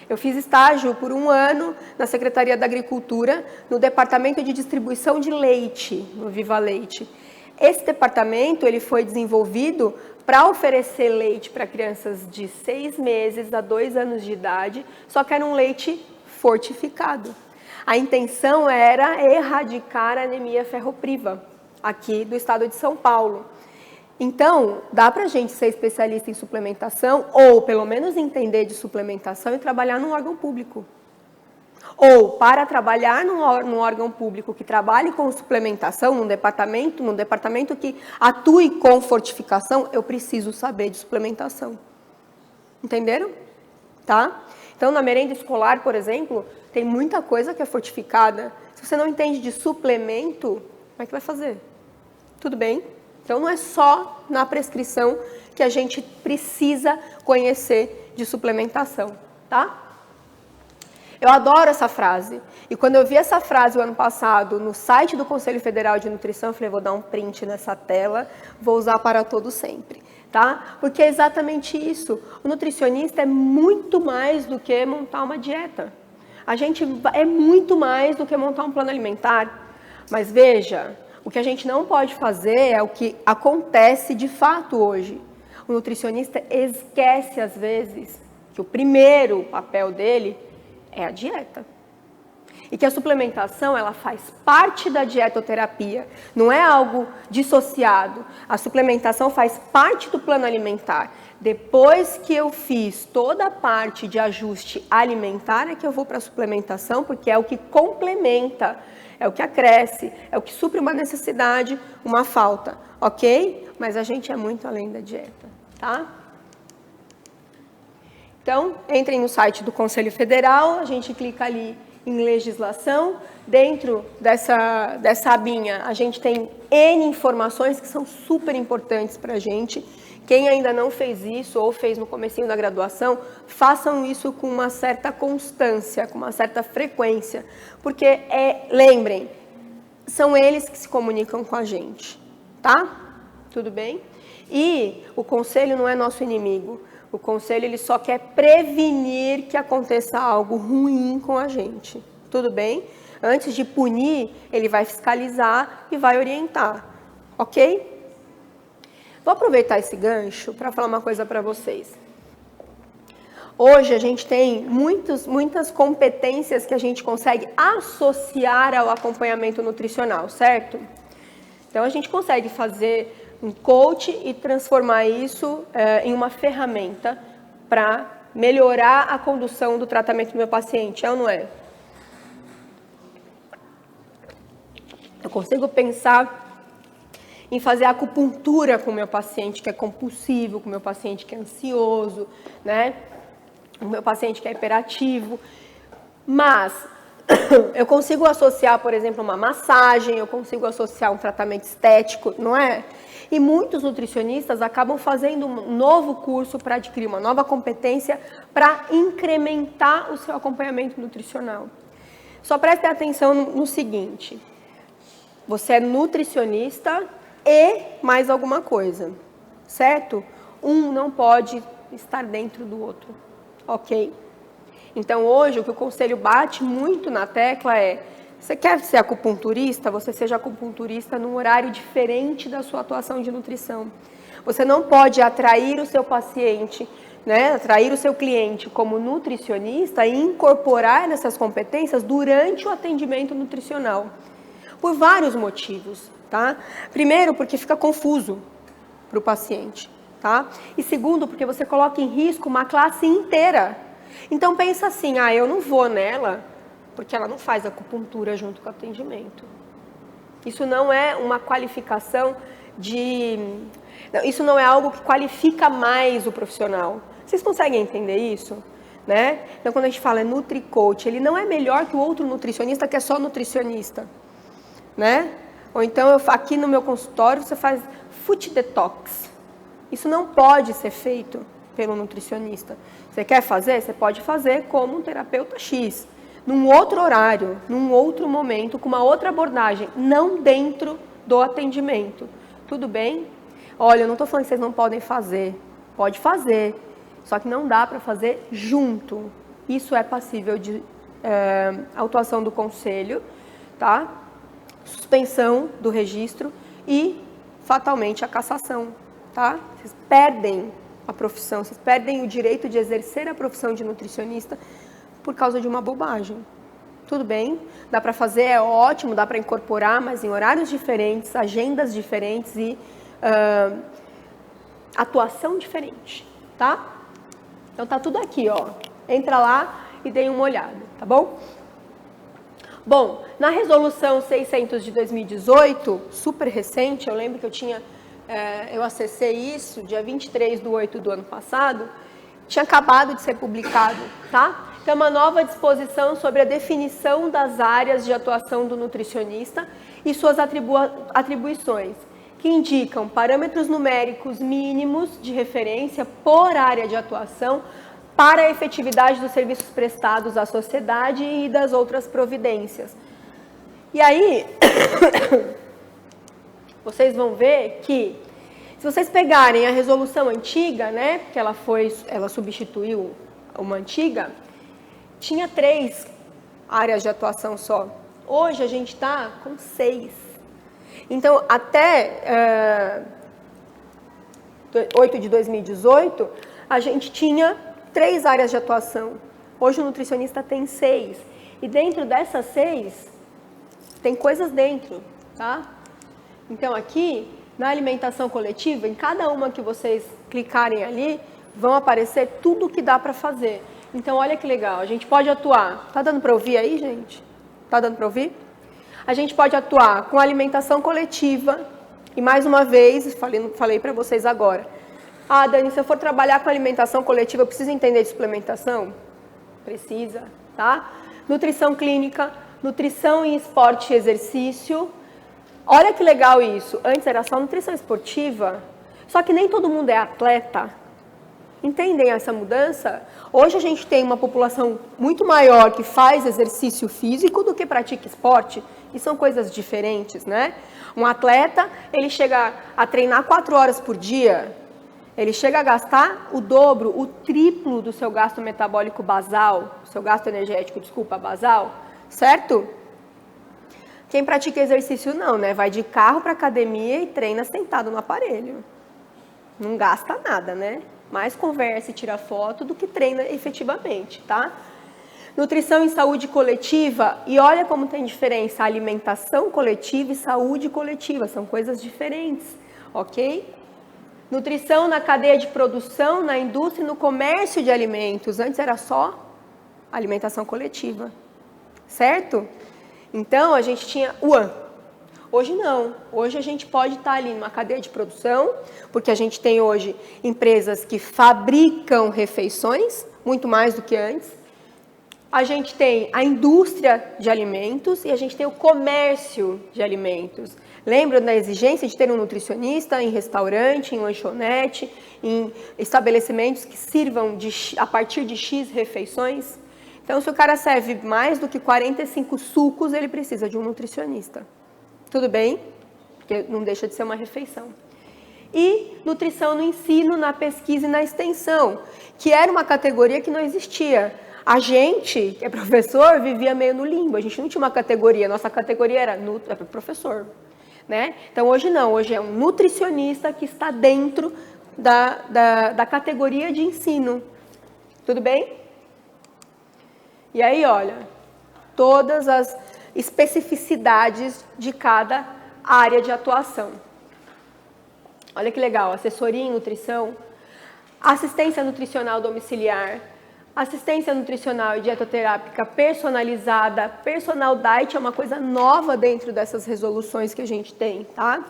Eu fiz estágio por 1 ano na Secretaria da Agricultura, no Departamento de Distribuição de Leite, no Viva Leite. Esse departamento ele foi desenvolvido para oferecer leite para crianças de 6 meses a 2 anos de idade, só que era um leite fortificado. A intenção era erradicar a anemia ferropriva, aqui do estado de São Paulo. Então, dá pra gente ser especialista em suplementação, ou pelo menos entender de suplementação e trabalhar num órgão público. Ou, para trabalhar num órgão público que trabalhe com suplementação, num departamento que atue com fortificação, eu preciso saber de suplementação. Entenderam? Tá? Então, na merenda escolar, por exemplo, tem muita coisa que é fortificada. Se você não entende de suplemento, como é que vai fazer? Tudo bem? Então, não é só na prescrição que a gente precisa conhecer de suplementação, tá? Eu adoro essa frase. E quando eu vi essa frase o ano passado no site do Conselho Federal de Nutrição, eu falei, vou dar um print nessa tela, vou usar para todo sempre, tá? Porque é exatamente isso. O nutricionista é muito mais do que montar uma dieta. A gente é muito mais do que montar um plano alimentar. Mas veja, o que a gente não pode fazer é o que acontece de fato hoje. O nutricionista esquece, às vezes, que o primeiro papel dele é a dieta. E que a suplementação, ela faz parte da dietoterapia, não é algo dissociado. A suplementação faz parte do plano alimentar. Depois que eu fiz toda a parte de ajuste alimentar, é que eu vou para a suplementação, porque é o que complementa, é o que acresce, é o que supre uma necessidade, uma falta, ok? Mas a gente é muito além da dieta, tá? Então, entrem no site do Conselho Federal, a gente clica ali em legislação. Dentro dessa abinha, a gente tem N informações que são super importantes para a gente. Quem ainda não fez isso ou fez no comecinho da graduação, façam isso com uma certa constância, com uma certa frequência. Porque, lembrem, são eles que se comunicam com a gente, tá? Tudo bem? E o Conselho não é nosso inimigo. O Conselho ele só quer prevenir que aconteça algo ruim com a gente. Tudo bem? Antes de punir, ele vai fiscalizar e vai orientar. Ok? Vou aproveitar esse gancho para falar uma coisa para vocês. Hoje a gente tem muitas competências que a gente consegue associar ao acompanhamento nutricional, certo? Então a gente consegue fazer um coach e transformar isso em uma ferramenta para melhorar a condução do tratamento do meu paciente, é ou não é? Eu consigo pensar em fazer acupuntura com o meu paciente que é compulsivo, com o meu paciente que é ansioso, né? Com o meu paciente que é hiperativo, mas eu consigo associar, por exemplo, uma massagem, eu consigo associar um tratamento estético, não é? E muitos nutricionistas acabam fazendo um novo curso para adquirir uma nova competência para incrementar o seu acompanhamento nutricional. Só preste atenção no seguinte, você é nutricionista e mais alguma coisa, certo? Um não pode estar dentro do outro, ok? Então hoje o que o Conselho bate muito na tecla é, você quer ser acupunturista? Você seja acupunturista num horário diferente da sua atuação de nutrição. Você não pode atrair o seu paciente, né, atrair o seu cliente como nutricionista e incorporar essas competências durante o atendimento nutricional. Por vários motivos, tá? Primeiro, porque fica confuso para o paciente, tá? E segundo, porque você coloca em risco uma classe inteira. Então pensa assim, eu não vou nela porque ela não faz acupuntura junto com o atendimento. Isso não é uma qualificação isso não é algo que qualifica mais o profissional. Vocês conseguem entender isso? Né? Então, quando a gente fala NutriCoach, ele não é melhor que o outro nutricionista que é só nutricionista. Né? Ou então, aqui no meu consultório, você faz foot detox. Isso não pode ser feito pelo nutricionista. Você quer fazer? Você pode fazer como um terapeuta X. Num outro horário, num outro momento, com uma outra abordagem, não dentro do atendimento. Tudo bem? Olha, eu não estou falando que vocês não podem fazer. Pode fazer, só que não dá para fazer junto. Isso é passível de autuação do conselho, tá? Suspensão do registro e, fatalmente, a cassação, tá? Vocês perdem a profissão, vocês perdem o direito de exercer a profissão de nutricionista por causa de uma bobagem. Tudo bem, dá para fazer, é ótimo, dá para incorporar, mas em horários diferentes, agendas diferentes e atuação diferente, tá? Então tá tudo aqui, ó. Entra lá e dê uma olhada, tá bom? Bom, na resolução 600 de 2018, super recente, eu lembro que eu acessei isso dia 23/8 do ano passado, tinha acabado de ser publicado, tá? Então, uma nova disposição sobre a definição das áreas de atuação do nutricionista e suas atribuições, que indicam parâmetros numéricos mínimos de referência por área de atuação para a efetividade dos serviços prestados à sociedade e das outras providências. E aí, vocês vão ver que, se vocês pegarem a resolução antiga, né, porque ela substituiu uma antiga, tinha 3 áreas de atuação só. Hoje a gente está com 6. Então, até 8 de 2018, a gente tinha 3 áreas de atuação. Hoje o nutricionista tem 6. E dentro dessas 6, tem coisas dentro, tá? Então, aqui, na alimentação coletiva, em cada uma que vocês clicarem ali, vão aparecer tudo o que dá para fazer. Então, olha que legal, a gente pode atuar... Tá dando para ouvir aí, gente? Tá dando para ouvir? A gente pode atuar com alimentação coletiva, e mais uma vez, falei para vocês agora, Dani, se eu for trabalhar com alimentação coletiva, eu preciso entender de suplementação? Precisa, tá? Nutrição clínica, nutrição em esporte e exercício. Olha que legal isso. Antes era só nutrição esportiva, só que nem todo mundo é atleta. Entendem essa mudança? Hoje a gente tem uma população muito maior que faz exercício físico do que pratica esporte, e são coisas diferentes, né? Um atleta, ele chega a treinar 4 horas por dia, ele chega a gastar o dobro, o triplo do seu gasto metabólico basal, seu gasto energético, basal, certo? Quem pratica exercício não, né? Vai de carro para academia e treina sentado no aparelho. Não gasta nada, né? Mais conversa e tira foto do que treina efetivamente, tá? Nutrição em saúde coletiva, e olha como tem diferença, alimentação coletiva e saúde coletiva, são coisas diferentes, ok? Nutrição na cadeia de produção, na indústria e no comércio de alimentos, antes era só alimentação coletiva, certo? Então, a gente tinha Hoje não. Hoje a gente pode estar ali numa cadeia de produção, porque a gente tem hoje empresas que fabricam refeições, muito mais do que antes. A gente tem a indústria de alimentos e a gente tem o comércio de alimentos. Lembra da exigência de ter um nutricionista em restaurante, em lanchonete, em estabelecimentos que sirvam a partir de X refeições? Então, se o cara serve mais do que 45 sucos, ele precisa de um nutricionista. Tudo bem? Porque não deixa de ser uma refeição. E nutrição no ensino, na pesquisa e na extensão, que era uma categoria que não existia. A gente, que é professor, vivia meio no limbo. A gente não tinha uma categoria. Nossa categoria era professor, né? Então, hoje não. Hoje é um nutricionista que está dentro da categoria de ensino. Tudo bem? E aí, olha, todas as especificidades de cada área de atuação. Olha que legal, assessoria em nutrição, assistência nutricional domiciliar, assistência nutricional e dietoterápica personalizada, personal diet é uma coisa nova dentro dessas resoluções que a gente tem, tá?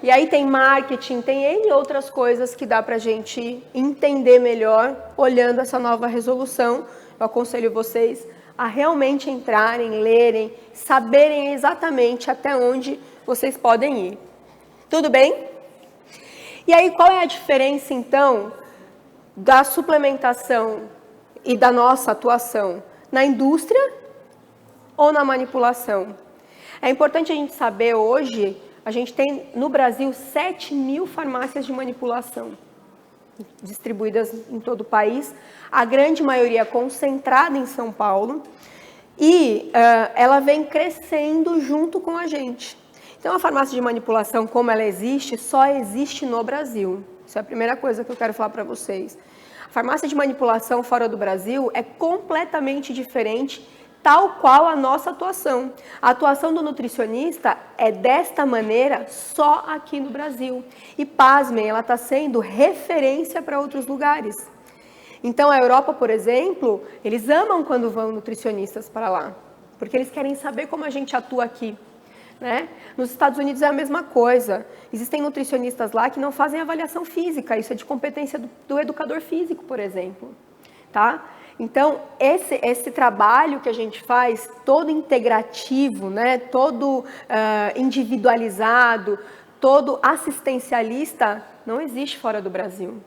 E aí tem marketing, tem N outras coisas que dá pra gente entender melhor olhando essa nova resolução. Eu aconselho vocês a realmente entrarem, lerem, saberem exatamente até onde vocês podem ir. Tudo bem? E aí, qual é a diferença, então, da suplementação e da nossa atuação? Na indústria ou na manipulação? É importante a gente saber hoje, a gente tem no Brasil 7.000 farmácias de manipulação distribuídas em todo o país, a grande maioria concentrada em São Paulo, e ela vem crescendo junto com a gente. Então, a farmácia de manipulação, como ela existe, só existe no Brasil. Isso é a primeira coisa que eu quero falar para vocês. A farmácia de manipulação fora do Brasil é completamente diferente tal qual a nossa atuação. A atuação do nutricionista é desta maneira só aqui no Brasil. E pasmem, ela está sendo referência para outros lugares. Então, a Europa, por exemplo, eles amam quando vão nutricionistas para lá, porque eles querem saber como a gente atua aqui. Né? Nos Estados Unidos é a mesma coisa. Existem nutricionistas lá que não fazem avaliação física, isso é de competência do educador físico, por exemplo. Tá? Então, esse trabalho que a gente faz, todo integrativo, né? Todo individualizado, todo assistencialista, não existe fora do Brasil.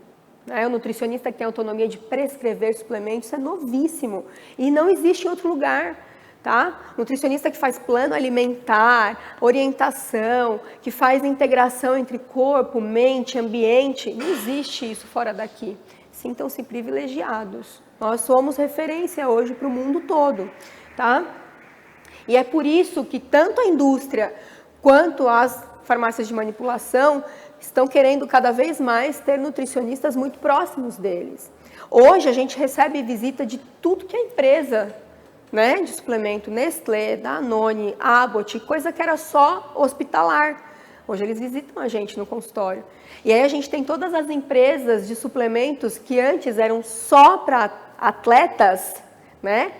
O nutricionista que tem autonomia de prescrever suplementos é novíssimo e não existe em outro lugar. Tá? Nutricionista que faz plano alimentar, orientação, que faz integração entre corpo, mente, ambiente, não existe isso fora daqui. Sintam-se privilegiados. Nós somos referência hoje para o mundo todo. Tá? E é por isso que tanto a indústria quanto as farmácias de manipulação estão querendo cada vez mais ter nutricionistas muito próximos deles. Hoje a gente recebe visita de tudo que é empresa, né, de suplemento, Nestlé, Danone, Abbott, coisa que era só hospitalar. Hoje eles visitam a gente no consultório. E aí a gente tem todas as empresas de suplementos que antes eram só para atletas, né,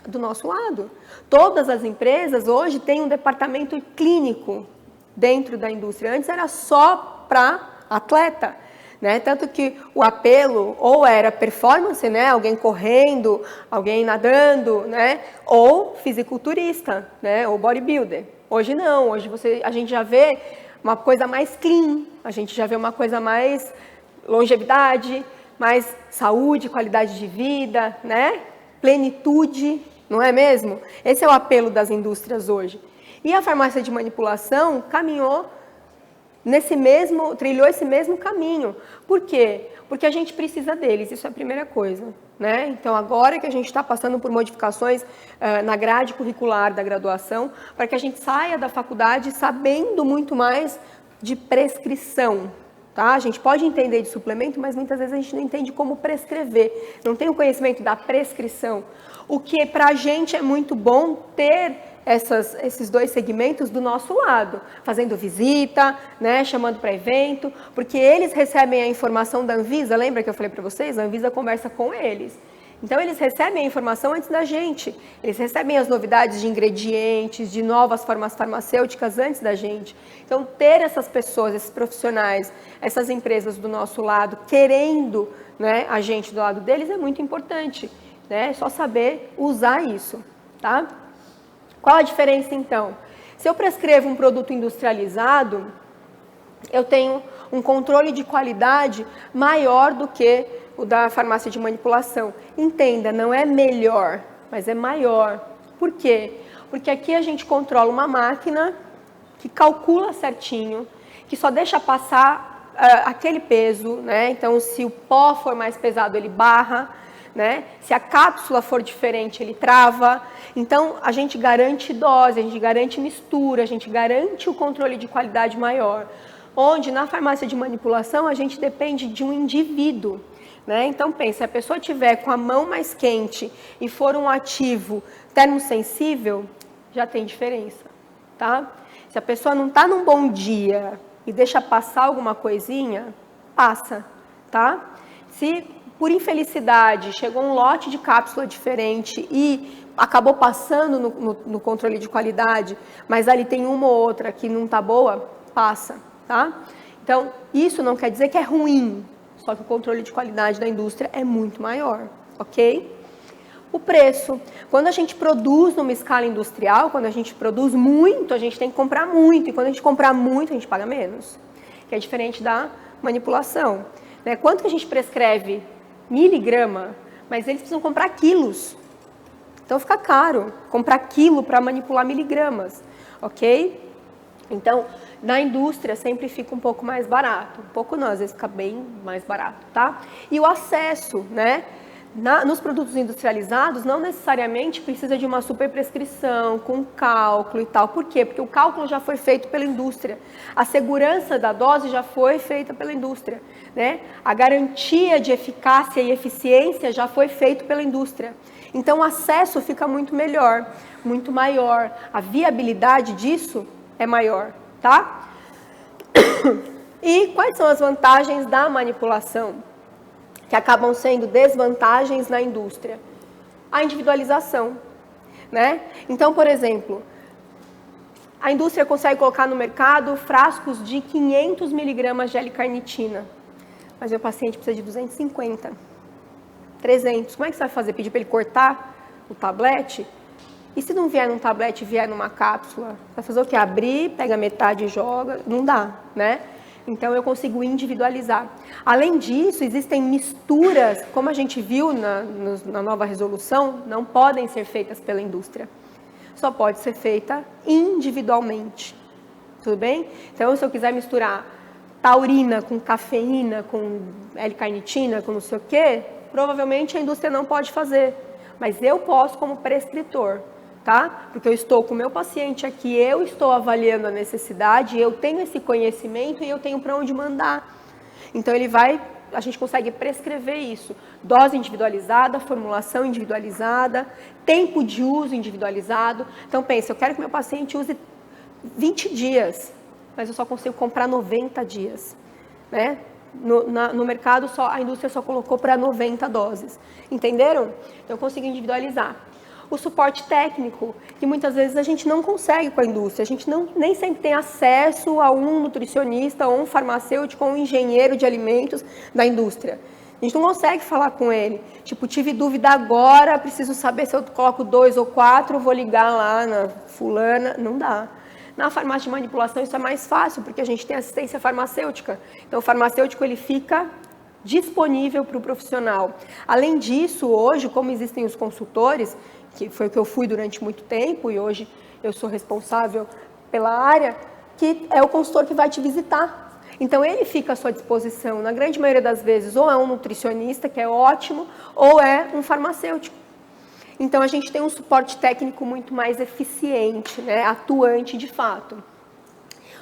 do nosso lado. Todas as empresas hoje têm um departamento clínico dentro da indústria. Antes era só para atleta. Né? Tanto que o apelo ou era performance, né? Alguém correndo, alguém nadando, né? Ou fisiculturista, né? Ou bodybuilder. Hoje não, hoje a gente já vê uma coisa mais clean, a gente já vê uma coisa mais longevidade, mais saúde, qualidade de vida, né? Plenitude, não é mesmo? Esse é o apelo das indústrias hoje. E a farmácia de manipulação caminhou trilhou esse mesmo caminho. Por quê? Porque a gente precisa deles, isso é a primeira coisa. Né? Então, agora que a gente está passando por modificações na grade curricular da graduação, para que a gente saia da faculdade sabendo muito mais de prescrição. Tá? A gente pode entender de suplemento, mas muitas vezes a gente não entende como prescrever, não tem o conhecimento da prescrição. O que para a gente é muito bom ter esses dois segmentos do nosso lado, fazendo visita, né, chamando para evento, porque eles recebem a informação da Anvisa, lembra que eu falei para vocês? A Anvisa conversa com eles. Então, eles recebem a informação antes da gente, eles recebem as novidades de ingredientes, de novas formas farmacêuticas antes da gente. Então, ter essas pessoas, esses profissionais, essas empresas do nosso lado, querendo, né, a gente do lado deles, é muito importante. Né? É só saber usar isso, tá? Qual a diferença, então? Se eu prescrevo um produto industrializado, eu tenho um controle de qualidade maior do que o da farmácia de manipulação. Entenda, não é melhor, mas é maior. Por quê? Porque aqui a gente controla uma máquina que calcula certinho, que só deixa passar aquele peso, né? Então, se o pó for mais pesado, ele barra. Né? Se a cápsula for diferente, ele trava. Então, a gente garante dose, a gente garante mistura, a gente garante o controle de qualidade maior. Onde, na farmácia de manipulação, a gente depende de um indivíduo. Né? Então, pensa, se a pessoa tiver com a mão mais quente e for um ativo termosensível, já tem diferença. Tá? Se a pessoa não está num bom dia e deixa passar alguma coisinha, passa. Tá? Se por infelicidade, chegou um lote de cápsula diferente e acabou passando no controle de qualidade, mas ali tem uma ou outra que não está boa, passa, tá? Então, isso não quer dizer que é ruim, só que o controle de qualidade da indústria é muito maior, ok? O preço. Quando a gente produz numa escala industrial, quando a gente produz muito, a gente tem que comprar muito, e quando a gente comprar muito, a gente paga menos, que é diferente da manipulação. Né? Quanto que a gente prescreve? Miligrama, mas eles precisam comprar quilos. Então fica caro comprar quilo para manipular miligramas, ok? Então, na indústria sempre fica um pouco mais barato. Um pouco não, às vezes fica bem mais barato, tá? E o acesso, né? Nos produtos industrializados, não necessariamente precisa de uma superprescrição, com cálculo e tal. Por quê? Porque o cálculo já foi feito pela indústria. A segurança da dose já foi feita pela indústria. Né? A garantia de eficácia e eficiência já foi feita pela indústria. Então, o acesso fica muito melhor, muito maior. A viabilidade disso é maior, tá? E quais são as vantagens da manipulação, que acabam sendo desvantagens na indústria? A individualização, né? Então, por exemplo, a indústria consegue colocar no mercado frascos de 500 miligramas de L-carnitina, mas o paciente precisa de 250, 300. Como é que você vai fazer? Pedir para ele cortar o tablete? E se não vier num tablete e vier numa cápsula? Vai fazer o quê? Abrir, pega metade e joga? Não dá, né? Então, eu consigo individualizar. Além disso, existem misturas, como a gente viu na nova resolução, não podem ser feitas pela indústria. Só pode ser feita individualmente. Tudo bem? Então, se eu quiser misturar taurina com cafeína, com L-carnitina, com não sei o quê, provavelmente a indústria não pode fazer. Mas eu posso como prescritor, tá? Porque eu estou com o meu paciente aqui, eu estou avaliando a necessidade, eu tenho esse conhecimento e eu tenho para onde mandar. Então, a gente consegue prescrever isso. Dose individualizada, formulação individualizada, tempo de uso individualizado. Então, pensa, eu quero que meu paciente use 20 dias, mas eu só consigo comprar 90 dias, né? No mercado, a indústria só colocou para 90 doses. Entenderam? Então, eu consigo individualizar. O suporte técnico, que muitas vezes a gente não consegue com a indústria. A gente nem sempre tem acesso a um nutricionista, ou um farmacêutico, ou um engenheiro de alimentos da indústria. A gente não consegue falar com ele. Tipo, tive dúvida agora, preciso saber se eu coloco 2 ou 4, vou ligar lá na fulana. Não dá. Na farmácia de manipulação isso é mais fácil, porque a gente tem assistência farmacêutica. Então, o farmacêutico ele fica disponível para o profissional. Além disso, hoje, como existem os consultores, que foi o que eu fui durante muito tempo, e hoje eu sou responsável pela área, que é o consultor que vai te visitar. Então, ele fica à sua disposição. Na grande maioria das vezes, ou é um nutricionista, que é ótimo, ou é um farmacêutico. Então, a gente tem um suporte técnico muito mais eficiente, né? Atuante de fato.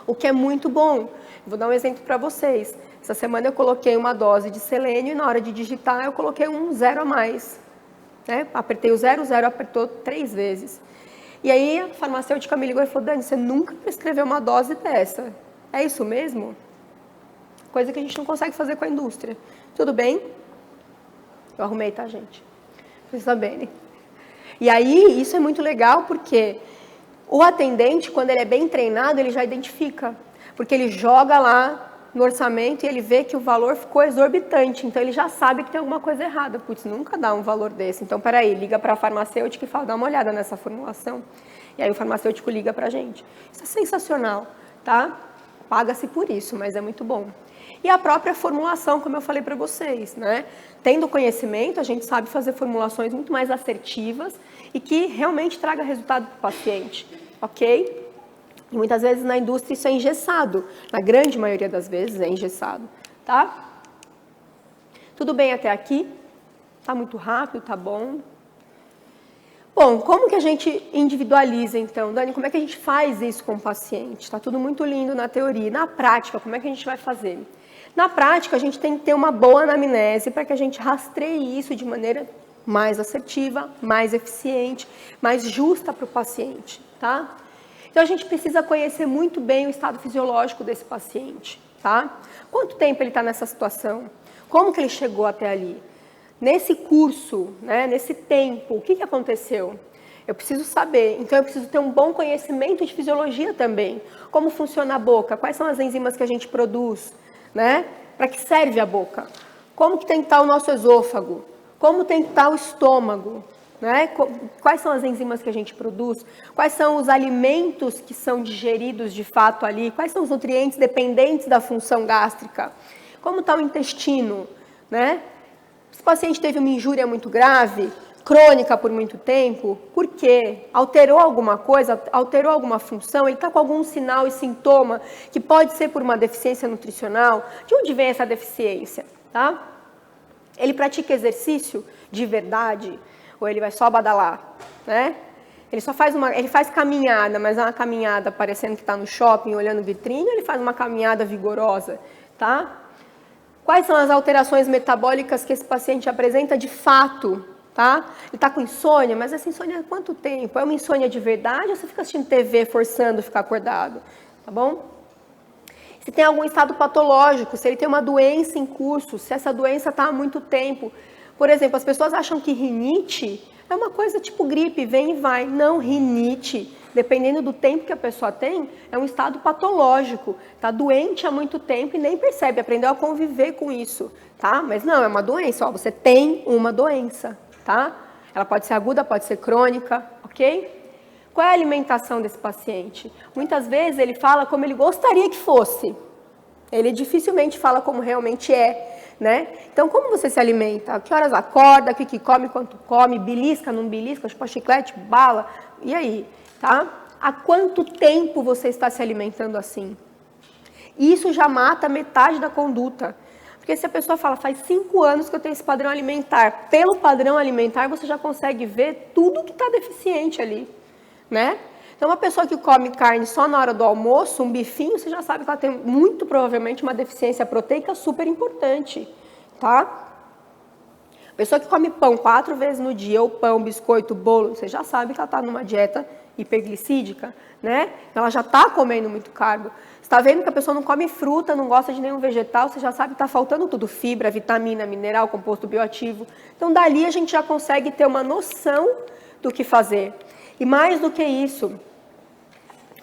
O que é muito bom. Vou dar um exemplo para vocês. Essa semana eu coloquei uma dose de selênio e na hora de digitar eu coloquei um 0 a mais. Né? Apertei o 0, apertou 3 vezes. E aí a farmacêutica me ligou e falou, Dani, você nunca prescreveu uma dose dessa. É isso mesmo? Coisa que a gente não consegue fazer com a indústria. Tudo bem? Eu arrumei, tá, gente? Pra vocês saberem. E aí, isso é muito legal porque o atendente, quando ele é bem treinado, ele já identifica. Porque ele joga lá no orçamento e ele vê que o valor ficou exorbitante. Então, ele já sabe que tem alguma coisa errada. Putz, nunca dá um valor desse. Então, peraí, liga para a farmacêutica e fala, dá uma olhada nessa formulação. E aí, o farmacêutico liga para a gente. Isso é sensacional, tá? Paga-se por isso, mas é muito bom. E a própria formulação, como eu falei para vocês, né? Tendo conhecimento, a gente sabe fazer formulações muito mais assertivas e que realmente traga resultado para o paciente, ok? E muitas vezes na indústria isso é engessado, na grande maioria das vezes é engessado, tá? Tudo bem até aqui? Tá muito rápido, tá bom? Bom, como que a gente individualiza então? Dani, como é que a gente faz isso com o paciente? Tá tudo muito lindo na teoria. Na prática, como é que a gente vai fazer? Na prática, a gente tem que ter uma boa anamnese para que a gente rastreie isso de maneira mais assertiva, mais eficiente, mais justa para o paciente, tá? Então, a gente precisa conhecer muito bem o estado fisiológico desse paciente, tá? Quanto tempo ele está nessa situação? Como que ele chegou até ali? Nesse curso, né, nesse tempo, o que aconteceu? Eu preciso saber, então eu preciso ter um bom conhecimento de fisiologia também. Como funciona a boca? Quais são as enzimas que a gente produz? Né? Para que serve a boca? Como que tem que estar o nosso esôfago? Como tem que estar o estômago? Né? Quais são as enzimas que a gente produz? Quais são os alimentos que são digeridos de fato ali? Quais são os nutrientes dependentes da função gástrica? Como está o intestino? Né? Se o paciente teve uma injúria muito grave, crônica por muito tempo, por quê? Alterou alguma coisa, alterou alguma função, ele está com algum sinal e sintoma que pode ser por uma deficiência nutricional. De onde vem essa deficiência? Tá? Ele pratica exercício de verdade ou ele vai só badalar? Né? Ele faz caminhada, mas é uma caminhada parecendo que está no shopping, olhando vitrine, ou ele faz uma caminhada vigorosa? Tá? Quais são as alterações metabólicas que esse paciente apresenta de fato? tá? Ele está com insônia, mas essa insônia há quanto tempo? É uma insônia de verdade ou você fica assistindo TV forçando ficar acordado? Tá bom? Se tem algum estado patológico, se ele tem uma doença em curso, se essa doença está há muito tempo. Por exemplo, as pessoas acham que rinite é uma coisa tipo gripe, vem e vai. Não, rinite, dependendo do tempo que a pessoa tem, é um estado patológico. Está doente há muito tempo e nem percebe, aprendeu a conviver com isso, tá? Mas não, é uma doença, ó, você tem uma doença, tá? Ela pode ser aguda, pode ser crônica, ok? Qual é a alimentação desse paciente? Muitas vezes ele fala como ele gostaria que fosse. Ele dificilmente fala como realmente é, né? Então, como você se alimenta? A que horas acorda? O que come, quanto come? Belisca, não belisca? Chupa chiclete, bala? E aí, tá? Há quanto tempo você está se alimentando assim? Isso já mata metade da conduta. Porque se a pessoa fala, faz 5 anos que eu tenho esse padrão alimentar, pelo padrão alimentar você já consegue ver tudo que está deficiente ali, né? Então, uma pessoa que come carne só na hora do almoço, um bifinho, você já sabe que ela tem muito provavelmente uma deficiência proteica super importante, tá? Pessoa que come pão 4 vezes no dia, ou pão, biscoito, bolo, você já sabe que ela está numa dieta hiperglicídica, né? Ela já está comendo muito carbo. Você está vendo que a pessoa não come fruta, não gosta de nenhum vegetal, você já sabe que está faltando tudo, fibra, vitamina, mineral, composto bioativo. Então, dali a gente já consegue ter uma noção do que fazer. E mais do que isso,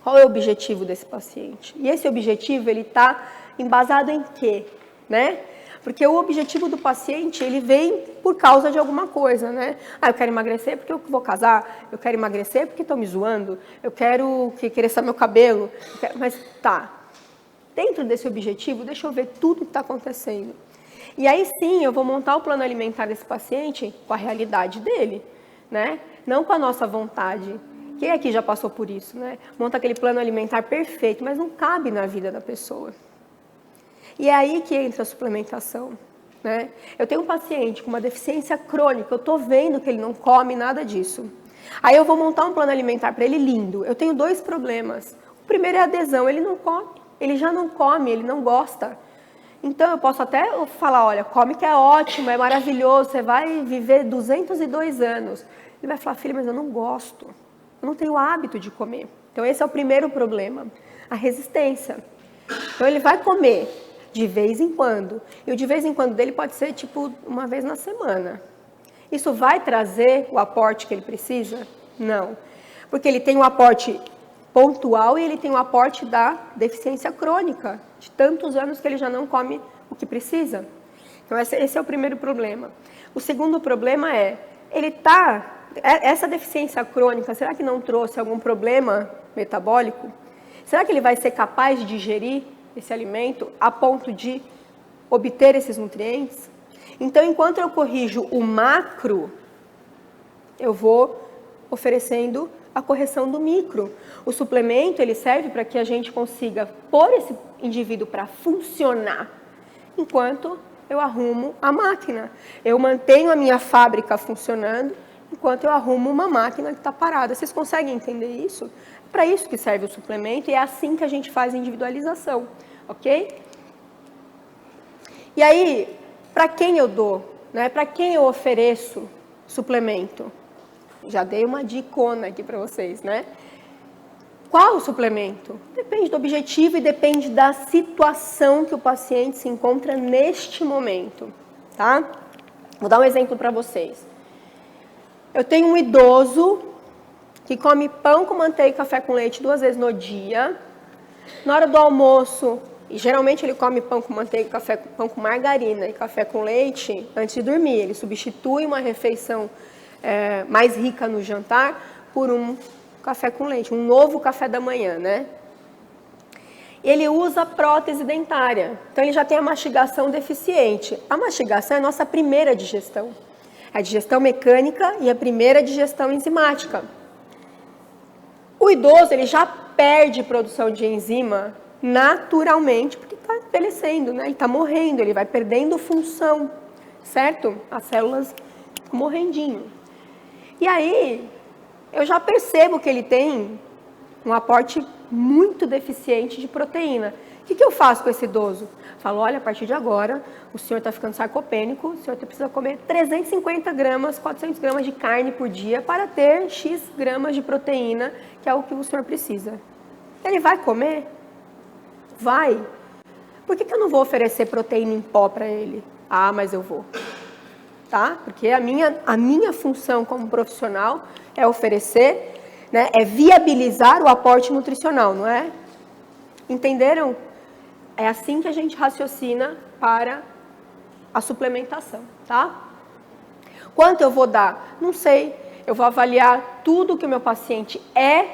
qual é o objetivo desse paciente? E esse objetivo, ele está embasado em quê? Né? Porque o objetivo do paciente, ele vem por causa de alguma coisa, né? Ah, eu quero emagrecer porque eu vou casar, eu quero emagrecer porque estão me zoando, eu quero crescer meu cabelo, mas tá. Dentro desse objetivo, deixa eu ver tudo que está acontecendo. E aí sim, eu vou montar o plano alimentar desse paciente com a realidade dele, né? Não com a nossa vontade. Quem aqui já passou por isso, né? Monta aquele plano alimentar perfeito, mas não cabe na vida da pessoa. E é aí que entra a suplementação, né? Eu tenho um paciente com uma deficiência crônica, eu estou vendo que ele não come nada disso. Aí eu vou montar um plano alimentar para ele lindo. Eu tenho 2 problemas. O primeiro é a adesão, ele não come, ele já não come, ele não gosta. Então eu posso até falar, olha, come que é ótimo, é maravilhoso, você vai viver 202 anos. Ele vai falar, filha, mas eu não gosto, eu não tenho hábito de comer. Então esse é o primeiro problema, a resistência. Então ele vai comer de vez em quando, e o de vez em quando dele pode ser tipo uma vez na semana. Isso vai trazer o aporte que ele precisa? Não, porque ele tem um aporte pontual e ele tem um aporte da deficiência crônica, de tantos anos que ele já não come o que precisa. Então esse é o primeiro problema. O segundo problema é, essa deficiência crônica, será que não trouxe algum problema metabólico? Será que ele vai ser capaz de digerir esse alimento a ponto de obter esses nutrientes? Então, enquanto eu corrijo o macro, eu vou oferecendo a correção do micro. O suplemento, ele serve para que a gente consiga pôr esse indivíduo para funcionar, enquanto eu arrumo a máquina. Eu mantenho a minha fábrica funcionando, enquanto eu arrumo uma máquina que está parada. Vocês conseguem entender isso? É para isso que serve o suplemento e é assim que a gente faz a individualização, ok? E aí, para quem eu dou? Né? Para quem eu ofereço suplemento? Já dei uma dicona aqui para vocês, né? Qual o suplemento? Depende do objetivo e depende da situação que o paciente se encontra neste momento, tá? Vou dar um exemplo para vocês. Eu tenho um idoso que come pão com manteiga e café com leite 2 vezes no dia. Na hora do almoço, e geralmente ele come pão com manteiga, pão com margarina e café com leite antes de dormir. Ele substitui uma refeição mais rica no jantar por um café com leite, um novo café da manhã, né? Ele usa prótese dentária, então ele já tem a mastigação deficiente. A mastigação é a nossa primeira digestão. A digestão mecânica e a primeira digestão enzimática. O idoso, ele já perde produção de enzima naturalmente, porque está envelhecendo, né? Ele está morrendo, ele vai perdendo função, certo? As células morrendinho. E aí, eu já percebo que ele tem um aporte muito deficiente de proteína. O que eu faço com esse idoso? Falo, olha, a partir de agora, o senhor está ficando sarcopênico, o senhor precisa comer 350 gramas, 400 gramas de carne por dia para ter X gramas de proteína, que é o que o senhor precisa. Ele vai comer? Vai. Por que eu não vou oferecer proteína em pó para ele? Ah, mas eu vou. Tá? Porque a minha função como profissional é oferecer, né, é viabilizar o aporte nutricional, não é? Entenderam? É assim que a gente raciocina para a suplementação, tá? Quanto eu vou dar? Não sei. Eu vou avaliar tudo que o meu paciente é,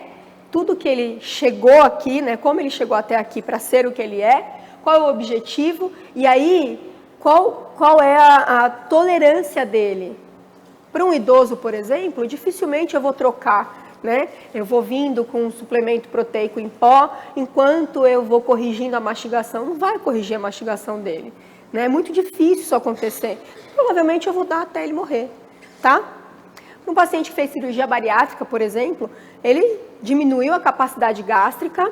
tudo que ele chegou aqui, né, como ele chegou até aqui para ser o que ele é, qual é o objetivo, e aí qual é a tolerância dele. Para um idoso, por exemplo, dificilmente eu vou trocar, né? Eu vou vindo com um suplemento proteico em pó, enquanto eu vou corrigindo a mastigação. Não vai corrigir a mastigação dele, né? É muito difícil isso acontecer. Provavelmente eu vou dar até ele morrer, tá? Um paciente que fez cirurgia bariátrica, por exemplo, ele diminuiu a capacidade gástrica,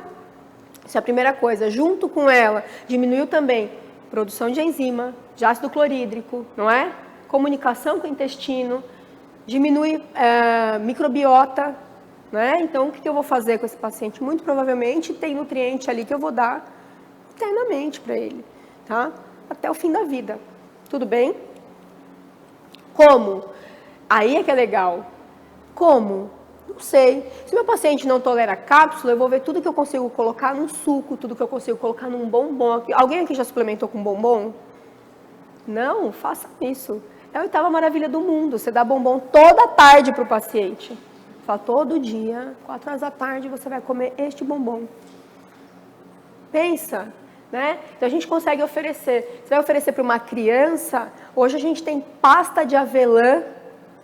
isso é a primeira coisa. Junto com ela, diminuiu também produção de enzima, de ácido clorídrico, não é? Comunicação com o intestino, diminui microbiota, né? Então, o que eu vou fazer com esse paciente? Muito provavelmente tem nutriente ali que eu vou dar eternamente para ele, tá? Até o fim da vida. Tudo bem? Como? Aí é que é legal. Como? Não sei. Se meu paciente não tolera cápsula, eu vou ver tudo que eu consigo colocar num suco, tudo que eu consigo colocar num bombom. Alguém aqui já suplementou com bombom? Não, faça isso. É a oitava maravilha do mundo. Você dá bombom toda tarde para o paciente. Fala, todo dia, 4 horas da tarde, você vai comer este bombom. Pensa, né? Então a gente consegue oferecer. Você vai oferecer para uma criança, hoje a gente tem pasta de avelã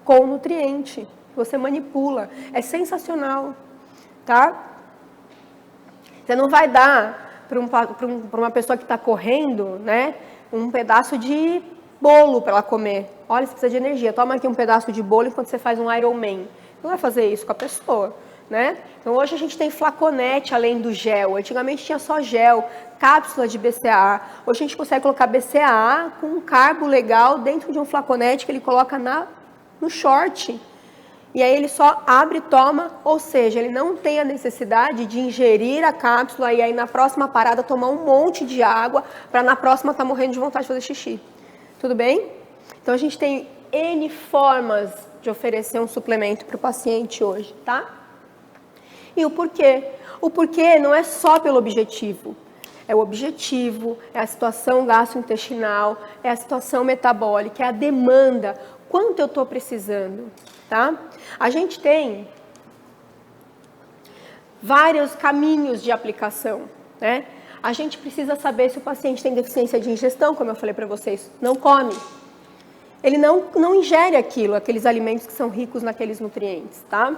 com nutriente. Você manipula. É sensacional, tá? Você não vai dar para uma pessoa que está correndo, né, um pedaço de bolo para ela comer. Olha, você precisa de energia. Toma aqui um pedaço de bolo enquanto você faz um Ironman. Não vai fazer isso com a pessoa, né? Então hoje a gente tem flaconete além do gel. Antigamente tinha só gel, cápsula de BCAA. Hoje a gente consegue colocar BCAA com um carbo legal dentro de um flaconete que ele coloca no short. E aí ele só abre e toma, ou seja, ele não tem a necessidade de ingerir a cápsula e aí na próxima parada tomar um monte de água para na próxima estar morrendo de vontade de fazer xixi. Tudo bem? Então a gente tem N formas de oferecer um suplemento para o paciente hoje, tá? E o porquê? O porquê não é só pelo objetivo. É o objetivo, é a situação gastrointestinal, é a situação metabólica, é a demanda. Quanto eu estou precisando, tá? A gente tem vários caminhos de aplicação, né? A gente precisa saber se o paciente tem deficiência de ingestão, como eu falei para vocês, não come. Ele não ingere aqueles alimentos que são ricos naqueles nutrientes, tá?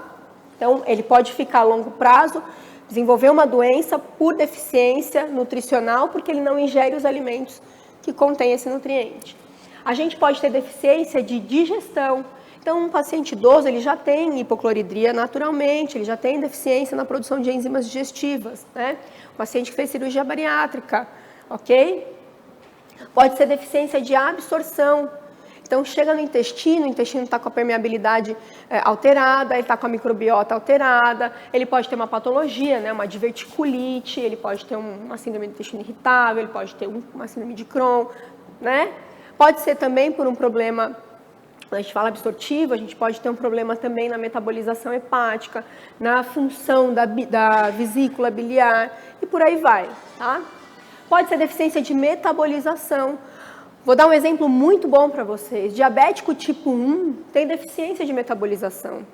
Então, ele pode ficar a longo prazo, desenvolver uma doença por deficiência nutricional, porque ele não ingere os alimentos que contêm esse nutriente. A gente pode ter deficiência de digestão. Então, um paciente idoso, ele já tem hipocloridria naturalmente, ele já tem deficiência na produção de enzimas digestivas, né? O paciente que fez cirurgia bariátrica, ok? Pode ser deficiência de absorção. Então, chega no intestino, o intestino está com a permeabilidade alterada, ele está com a microbiota alterada, ele pode ter uma patologia, né, uma diverticulite, ele pode ter uma síndrome do intestino irritável, ele pode ter uma síndrome de Crohn, né? Pode ser também por um problema, quando a gente fala absortivo, a gente pode ter um problema também na metabolização hepática, na função da vesícula biliar e por aí vai, tá? Pode ser deficiência de metabolização. Vou dar um exemplo muito bom para vocês. Diabético tipo 1 tem deficiência de metabolização.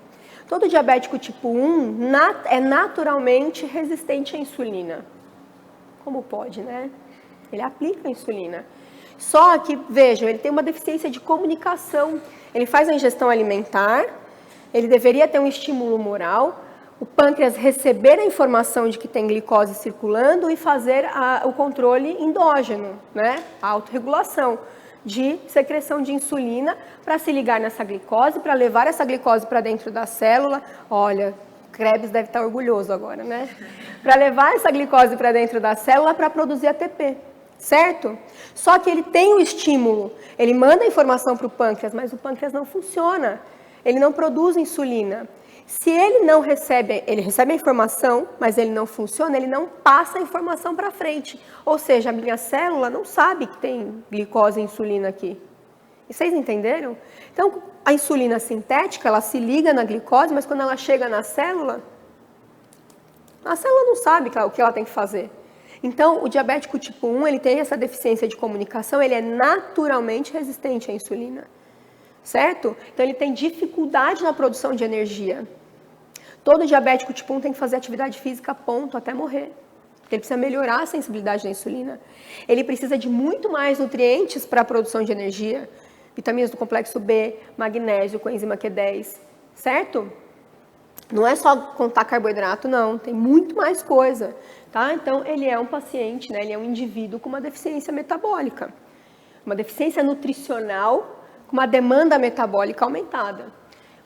Todo diabético tipo 1 é naturalmente resistente à insulina. Como pode, né? Ele aplica a insulina. Só que, vejam, ele tem uma deficiência de comunicação. Ele faz a ingestão alimentar, ele deveria ter um estímulo moral, o pâncreas receber a informação de que tem glicose circulando e fazer o controle endógeno, né? A autorregulação de secreção de insulina para se ligar nessa glicose, para levar essa glicose para dentro da célula. Olha, Krebs deve estar orgulhoso agora, né? Para levar essa glicose para dentro da célula para produzir ATP, certo? Só que ele tem o estímulo, ele manda a informação para o pâncreas, mas o pâncreas não funciona, ele não produz insulina. Se ele recebe a informação, mas ele não funciona, ele não passa a informação para frente. Ou seja, a minha célula não sabe que tem glicose e insulina aqui. E vocês entenderam? Então, a insulina sintética, ela se liga na glicose, mas quando ela chega na célula, a célula não sabe o que ela tem que fazer. Então, o diabético tipo 1, ele tem essa deficiência de comunicação, ele é naturalmente resistente à insulina. Certo? Então, ele tem dificuldade na produção de energia. Todo diabético tipo 1 tem que fazer atividade física, ponto, até morrer. Ele precisa melhorar a sensibilidade da insulina. Ele precisa de muito mais nutrientes para a produção de energia. Vitaminas do complexo B, magnésio, coenzima Q10, certo? Não é só contar carboidrato, não. Tem muito mais coisa, tá? Então, ele é um paciente, né? Ele é um indivíduo com uma deficiência metabólica. Uma deficiência nutricional com uma demanda metabólica aumentada.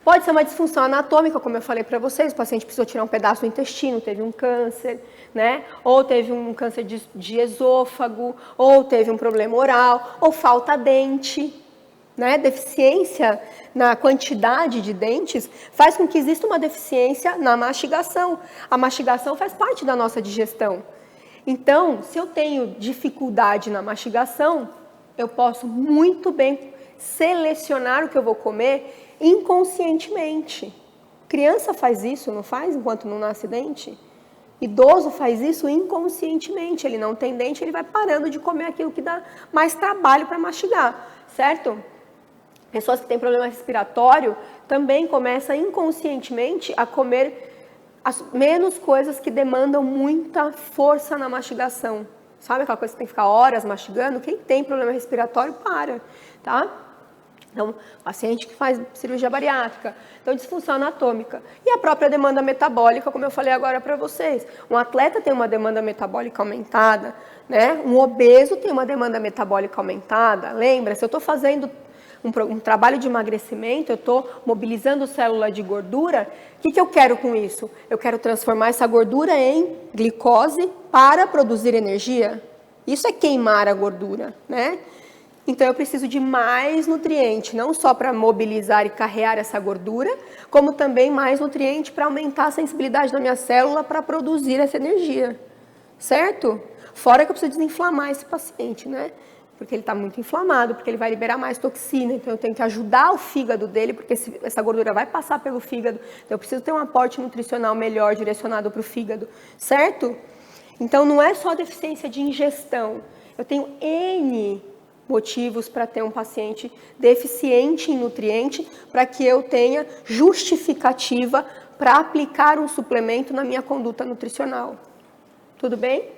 Pode ser uma disfunção anatômica, como eu falei para vocês, o paciente precisou tirar um pedaço do intestino, teve um câncer, né? Ou teve um câncer de esôfago, ou teve um problema oral, ou falta dente, né? Deficiência na quantidade de dentes faz com que exista uma deficiência na mastigação. A mastigação faz parte da nossa digestão. Então, se eu tenho dificuldade na mastigação, eu posso muito bem selecionar o que eu vou comer inconscientemente. Criança faz isso, não faz, enquanto não nasce dente? Idoso faz isso inconscientemente. Ele não tem dente, ele vai parando de comer aquilo que dá mais trabalho para mastigar, certo? Pessoas que têm problema respiratório também começam inconscientemente a comer menos coisas que demandam muita força na mastigação. Sabe aquela coisa que tem que ficar horas mastigando? Quem tem problema respiratório, para, tá? Então, paciente que faz cirurgia bariátrica, então disfunção anatômica. E a própria demanda metabólica, como eu falei agora para vocês. Um atleta tem uma demanda metabólica aumentada, né? Um obeso tem uma demanda metabólica aumentada. Lembra, se eu estou fazendo um trabalho de emagrecimento, eu estou mobilizando célula de gordura, o que eu quero com isso? Eu quero transformar essa gordura em glicose para produzir energia. Isso é queimar a gordura, né? Então, eu preciso de mais nutriente, não só para mobilizar e carrear essa gordura, como também mais nutriente para aumentar a sensibilidade da minha célula para produzir essa energia, certo? Fora que eu preciso desinflamar esse paciente, né? Porque ele está muito inflamado, porque ele vai liberar mais toxina, então eu tenho que ajudar o fígado dele, porque essa gordura vai passar pelo fígado, então eu preciso ter um aporte nutricional melhor direcionado para o fígado, certo? Então, não é só deficiência de ingestão, eu tenho N motivos para ter um paciente deficiente em nutriente, para que eu tenha justificativa para aplicar um suplemento na minha conduta nutricional. Tudo bem?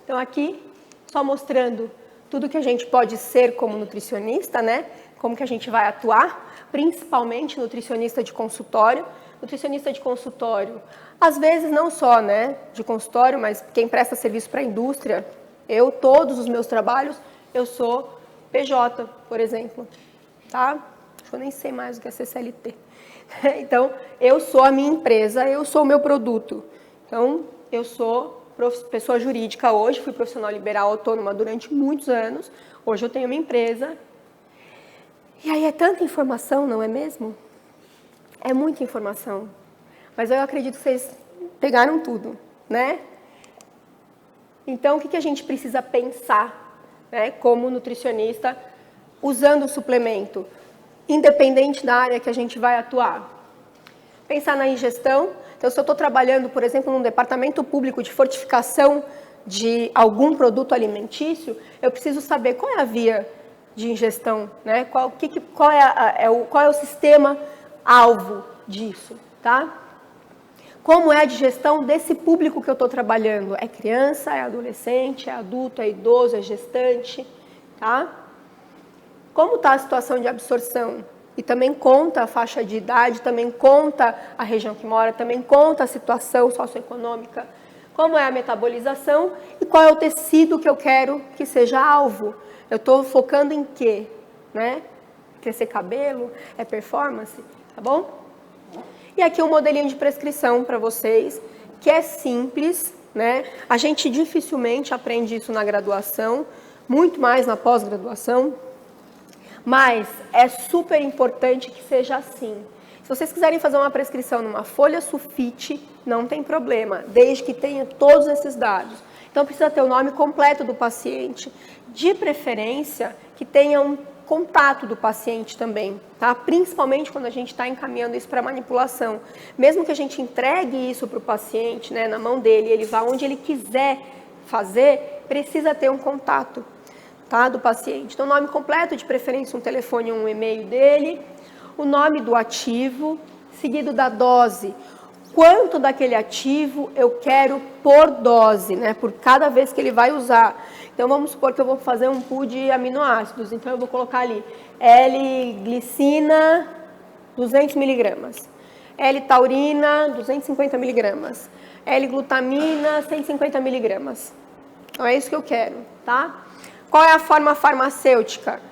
Então, aqui, só mostrando tudo que a gente pode ser como nutricionista, né? Como que a gente vai atuar, principalmente nutricionista de consultório. Nutricionista de consultório, às vezes não só, né, de consultório, mas quem presta serviço para a indústria. Todos os meus trabalhos, eu sou PJ, por exemplo, tá? Eu nem sei mais o que é CLT. Então, eu sou a minha empresa, eu sou o meu produto. Então, eu sou pessoa jurídica hoje, fui profissional liberal autônoma durante muitos anos. Hoje eu tenho minha empresa. E aí é tanta informação, não é mesmo? É muita informação. Mas eu acredito que vocês pegaram tudo, né? Então, o que a gente precisa pensar, né, como nutricionista, usando o suplemento, independente da área que a gente vai atuar? Pensar na ingestão. Então, se eu estou trabalhando, por exemplo, num departamento público de fortificação de algum produto alimentício, eu preciso saber qual é a via de ingestão, né? Qual é o sistema-alvo disso, tá? Como é a digestão desse público que eu estou trabalhando? É criança, é adolescente, é adulto, é idoso, é gestante, tá? Como está a situação de absorção? E também conta a faixa de idade, também conta a região que mora, também conta a situação socioeconômica. Como é a metabolização e qual é o tecido que eu quero que seja alvo? Eu estou focando em quê? Né? Crescer cabelo? É performance? Tá bom? E aqui um modelinho de prescrição para vocês, que é simples, né? A gente dificilmente aprende isso na graduação, muito mais na pós-graduação, mas é super importante que seja assim. Se vocês quiserem fazer uma prescrição numa folha sulfite, não tem problema, desde que tenha todos esses dados. Então, precisa ter o nome completo do paciente, de preferência que tenha um contato do paciente também, tá? Principalmente quando a gente está encaminhando isso para manipulação. Mesmo que a gente entregue isso para o paciente, né, na mão dele, ele vá onde ele quiser fazer, precisa ter um contato, tá, do paciente. Então, nome completo, de preferência um telefone ou um e-mail dele, o nome do ativo, seguido da dose. Quanto daquele ativo eu quero por dose, né? Por cada vez que ele vai usar. Então, vamos supor que eu vou fazer um pool de aminoácidos. Então, eu vou colocar ali L-glicina, 200 miligramas. L-taurina, 250 miligramas. L-glutamina, 150 miligramas. Então, é isso que eu quero, tá? Qual é a forma farmacêutica?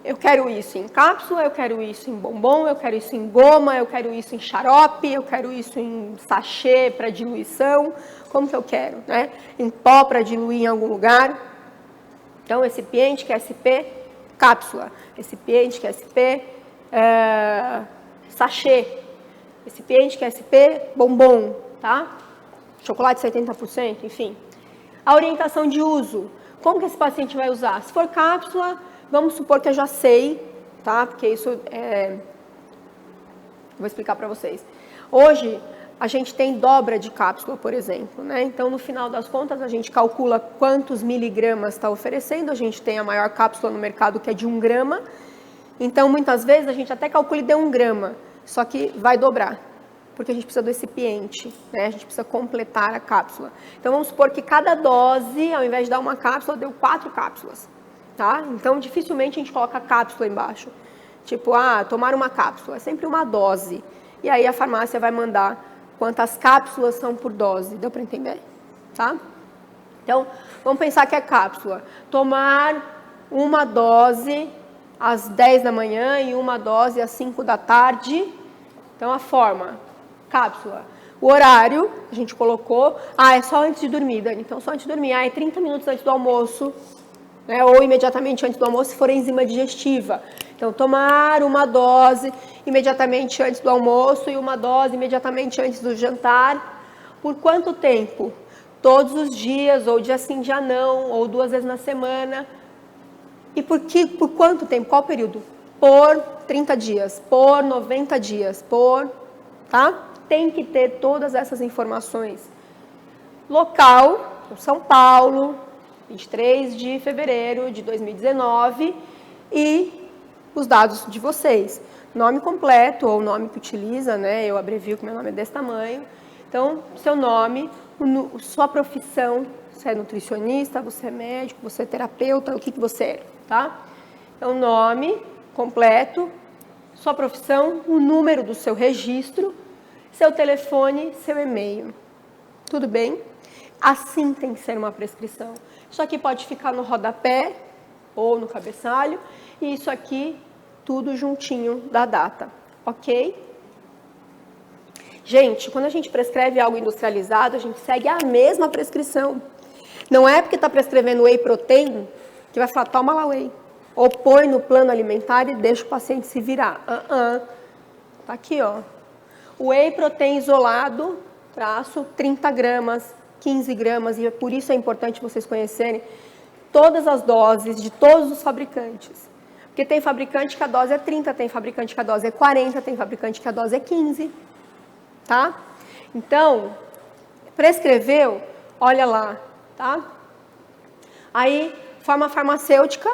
Eu quero isso em cápsula, eu quero isso em bombom, eu quero isso em goma, eu quero isso em xarope, eu quero isso em sachê para diluição. Como que eu quero, né? Em pó para diluir em algum lugar. Então, recipiente que é SP, cápsula. Recipiente que é SP, sachê. Recipiente que é SP, bombom, tá? Chocolate 70%, enfim. A orientação de uso. Como que esse paciente vai usar? Se for cápsula, vamos supor que eu já sei, tá? Porque isso vou explicar para vocês. Hoje, a gente tem dobra de cápsula, por exemplo, né? Então, no final das contas, a gente calcula quantos miligramas está oferecendo. A gente tem a maior cápsula no mercado, que é de 1 grama. Então, muitas vezes, a gente até calcula e deu 1 grama, só que vai dobrar, porque a gente precisa do recipiente, né? A gente precisa completar a cápsula. Então, vamos supor que cada dose, ao invés de dar uma cápsula, deu 4 cápsulas. Tá? Então, dificilmente a gente coloca cápsula embaixo. Tipo, tomar uma cápsula. É sempre uma dose. E aí a farmácia vai mandar quantas cápsulas são por dose. Deu para entender? Tá? Então, vamos pensar que é cápsula. Tomar uma dose às 10 da manhã e uma dose às 5 da tarde. Então, a forma, cápsula. O horário, a gente colocou, é só antes de dormir, Dani. Então, só antes de dormir. É 30 minutos antes do almoço. Né, ou imediatamente antes do almoço, se for enzima digestiva. Então, tomar uma dose imediatamente antes do almoço e uma dose imediatamente antes do jantar. Por quanto tempo? Todos os dias, ou dia sim, dia não, ou 2 vezes na semana. E por quanto tempo? Qual período? Por 30 dias, por 90 dias, tá? Tem que ter todas essas informações. Local, São Paulo, 23 de fevereiro de 2019, e os dados de vocês. Nome completo, ou nome que utiliza, né? Eu abrevio que meu nome é desse tamanho. Então, seu nome, sua profissão, você é nutricionista, você é médico, você é terapeuta, o que você é, tá? Então, nome completo, sua profissão, o número do seu registro, seu telefone, seu e-mail. Tudo bem? Assim tem que ser uma prescrição. Isso aqui pode ficar no rodapé ou no cabeçalho, e isso aqui tudo juntinho da data, ok? Gente, quando a gente prescreve algo industrializado, a gente segue a mesma prescrição. Não é porque está prescrevendo whey protein que vai falar, toma lá whey. Ou põe no plano alimentar e deixa o paciente se virar. Tá aqui, ó. Whey protein isolado, traço 30 gramas, 15 gramas, e por isso é importante vocês conhecerem todas as doses de todos os fabricantes. Porque tem fabricante que a dose é 30, tem fabricante que a dose é 40, tem fabricante que a dose é 15. Tá? Então, prescreveu, olha lá, tá? Aí, forma farmacêutica,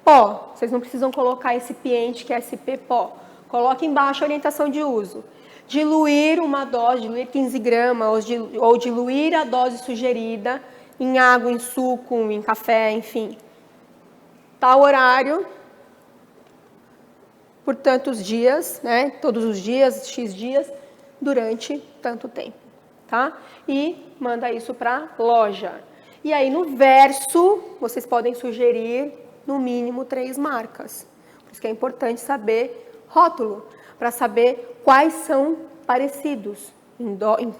pó. Vocês não precisam colocar recipiente, que é SP pó. Coloque embaixo a orientação de uso. Diluir uma dose, diluir 15 gramas, ou diluir a dose sugerida em água, em suco, em café, enfim. Tal horário, por tantos dias, né? Todos os dias, X dias, durante tanto tempo, tá? E manda isso para loja. E aí, no verso, vocês podem sugerir, no mínimo, 3 marcas. Por isso que é importante saber rótulo, para saber quais são parecidos em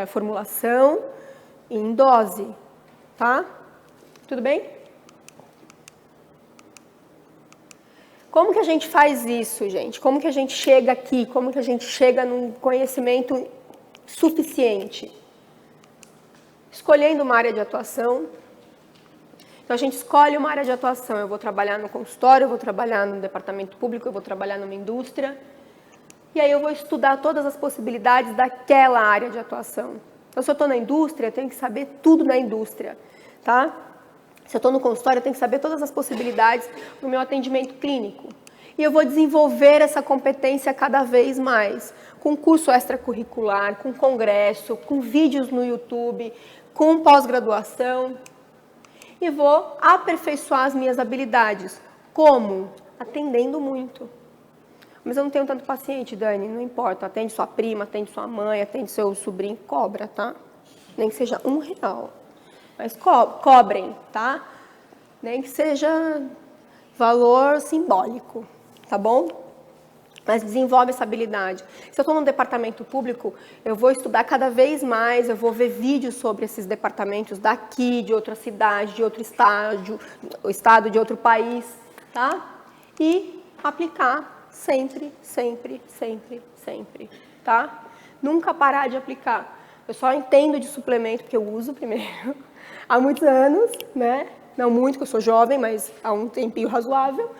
formulação e em dose, tá? Tudo bem? Como que a gente faz isso, gente? Como que a gente chega aqui? Como que a gente chega num conhecimento suficiente? Escolhendo uma área de atuação. Então, a gente escolhe uma área de atuação. Eu vou trabalhar no consultório, eu vou trabalhar no departamento público, eu vou trabalhar numa indústria. E aí eu vou estudar todas as possibilidades daquela área de atuação. Então, se eu estou na indústria, eu tenho que saber tudo da indústria, tá? Se eu estou no consultório, eu tenho que saber todas as possibilidades do meu atendimento clínico. E eu vou desenvolver essa competência cada vez mais, com curso extracurricular, com congresso, com vídeos no YouTube, com pós-graduação. E vou aperfeiçoar as minhas habilidades. Como? Atendendo muito. Mas eu não tenho tanto paciente, Dani, não importa. Atende sua prima, atende sua mãe, atende seu sobrinho, cobra, tá? Nem que seja R$1. Mas cobrem, tá? Nem que seja valor simbólico, tá bom? Mas desenvolve essa habilidade. Se eu estou no departamento público, eu vou estudar cada vez mais, eu vou ver vídeos sobre esses departamentos daqui, de outra cidade, de outro estado, de outro país, tá? E aplicar sempre, sempre, sempre, sempre, tá? Nunca parar de aplicar. Eu só entendo de suplemento porque eu uso primeiro. Há muitos anos, né? Não muito, porque eu sou jovem, mas há um tempinho razoável.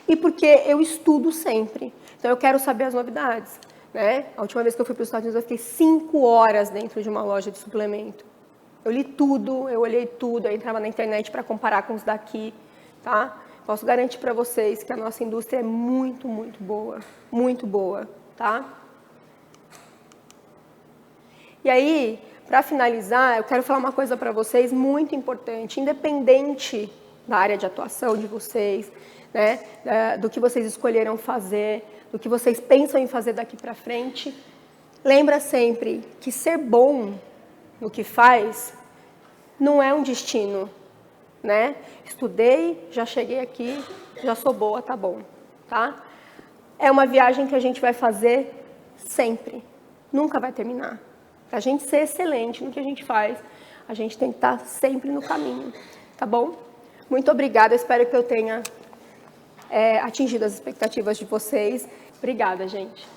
E porque eu estudo sempre. Então, eu quero saber as novidades, né? A última vez que eu fui para os Estados Unidos, eu fiquei 5 horas dentro de uma loja de suplemento. Eu li tudo, eu olhei tudo, eu entrava na internet para comparar com os daqui, tá? Posso garantir para vocês que a nossa indústria é muito, muito boa, tá? E aí, para finalizar, eu quero falar uma coisa para vocês muito importante, independente da área de atuação de vocês, né, do que vocês escolheram fazer, do que vocês pensam em fazer daqui para frente, lembra sempre que ser bom no que faz não é um destino, né? Estudei, já cheguei aqui, já sou boa, tá bom, tá? É uma viagem que a gente vai fazer sempre, nunca vai terminar. Para a gente ser excelente no que a gente faz, a gente tem que estar sempre no caminho, tá bom? Muito obrigada, espero que eu tenha atingido as expectativas de vocês. Obrigada, gente.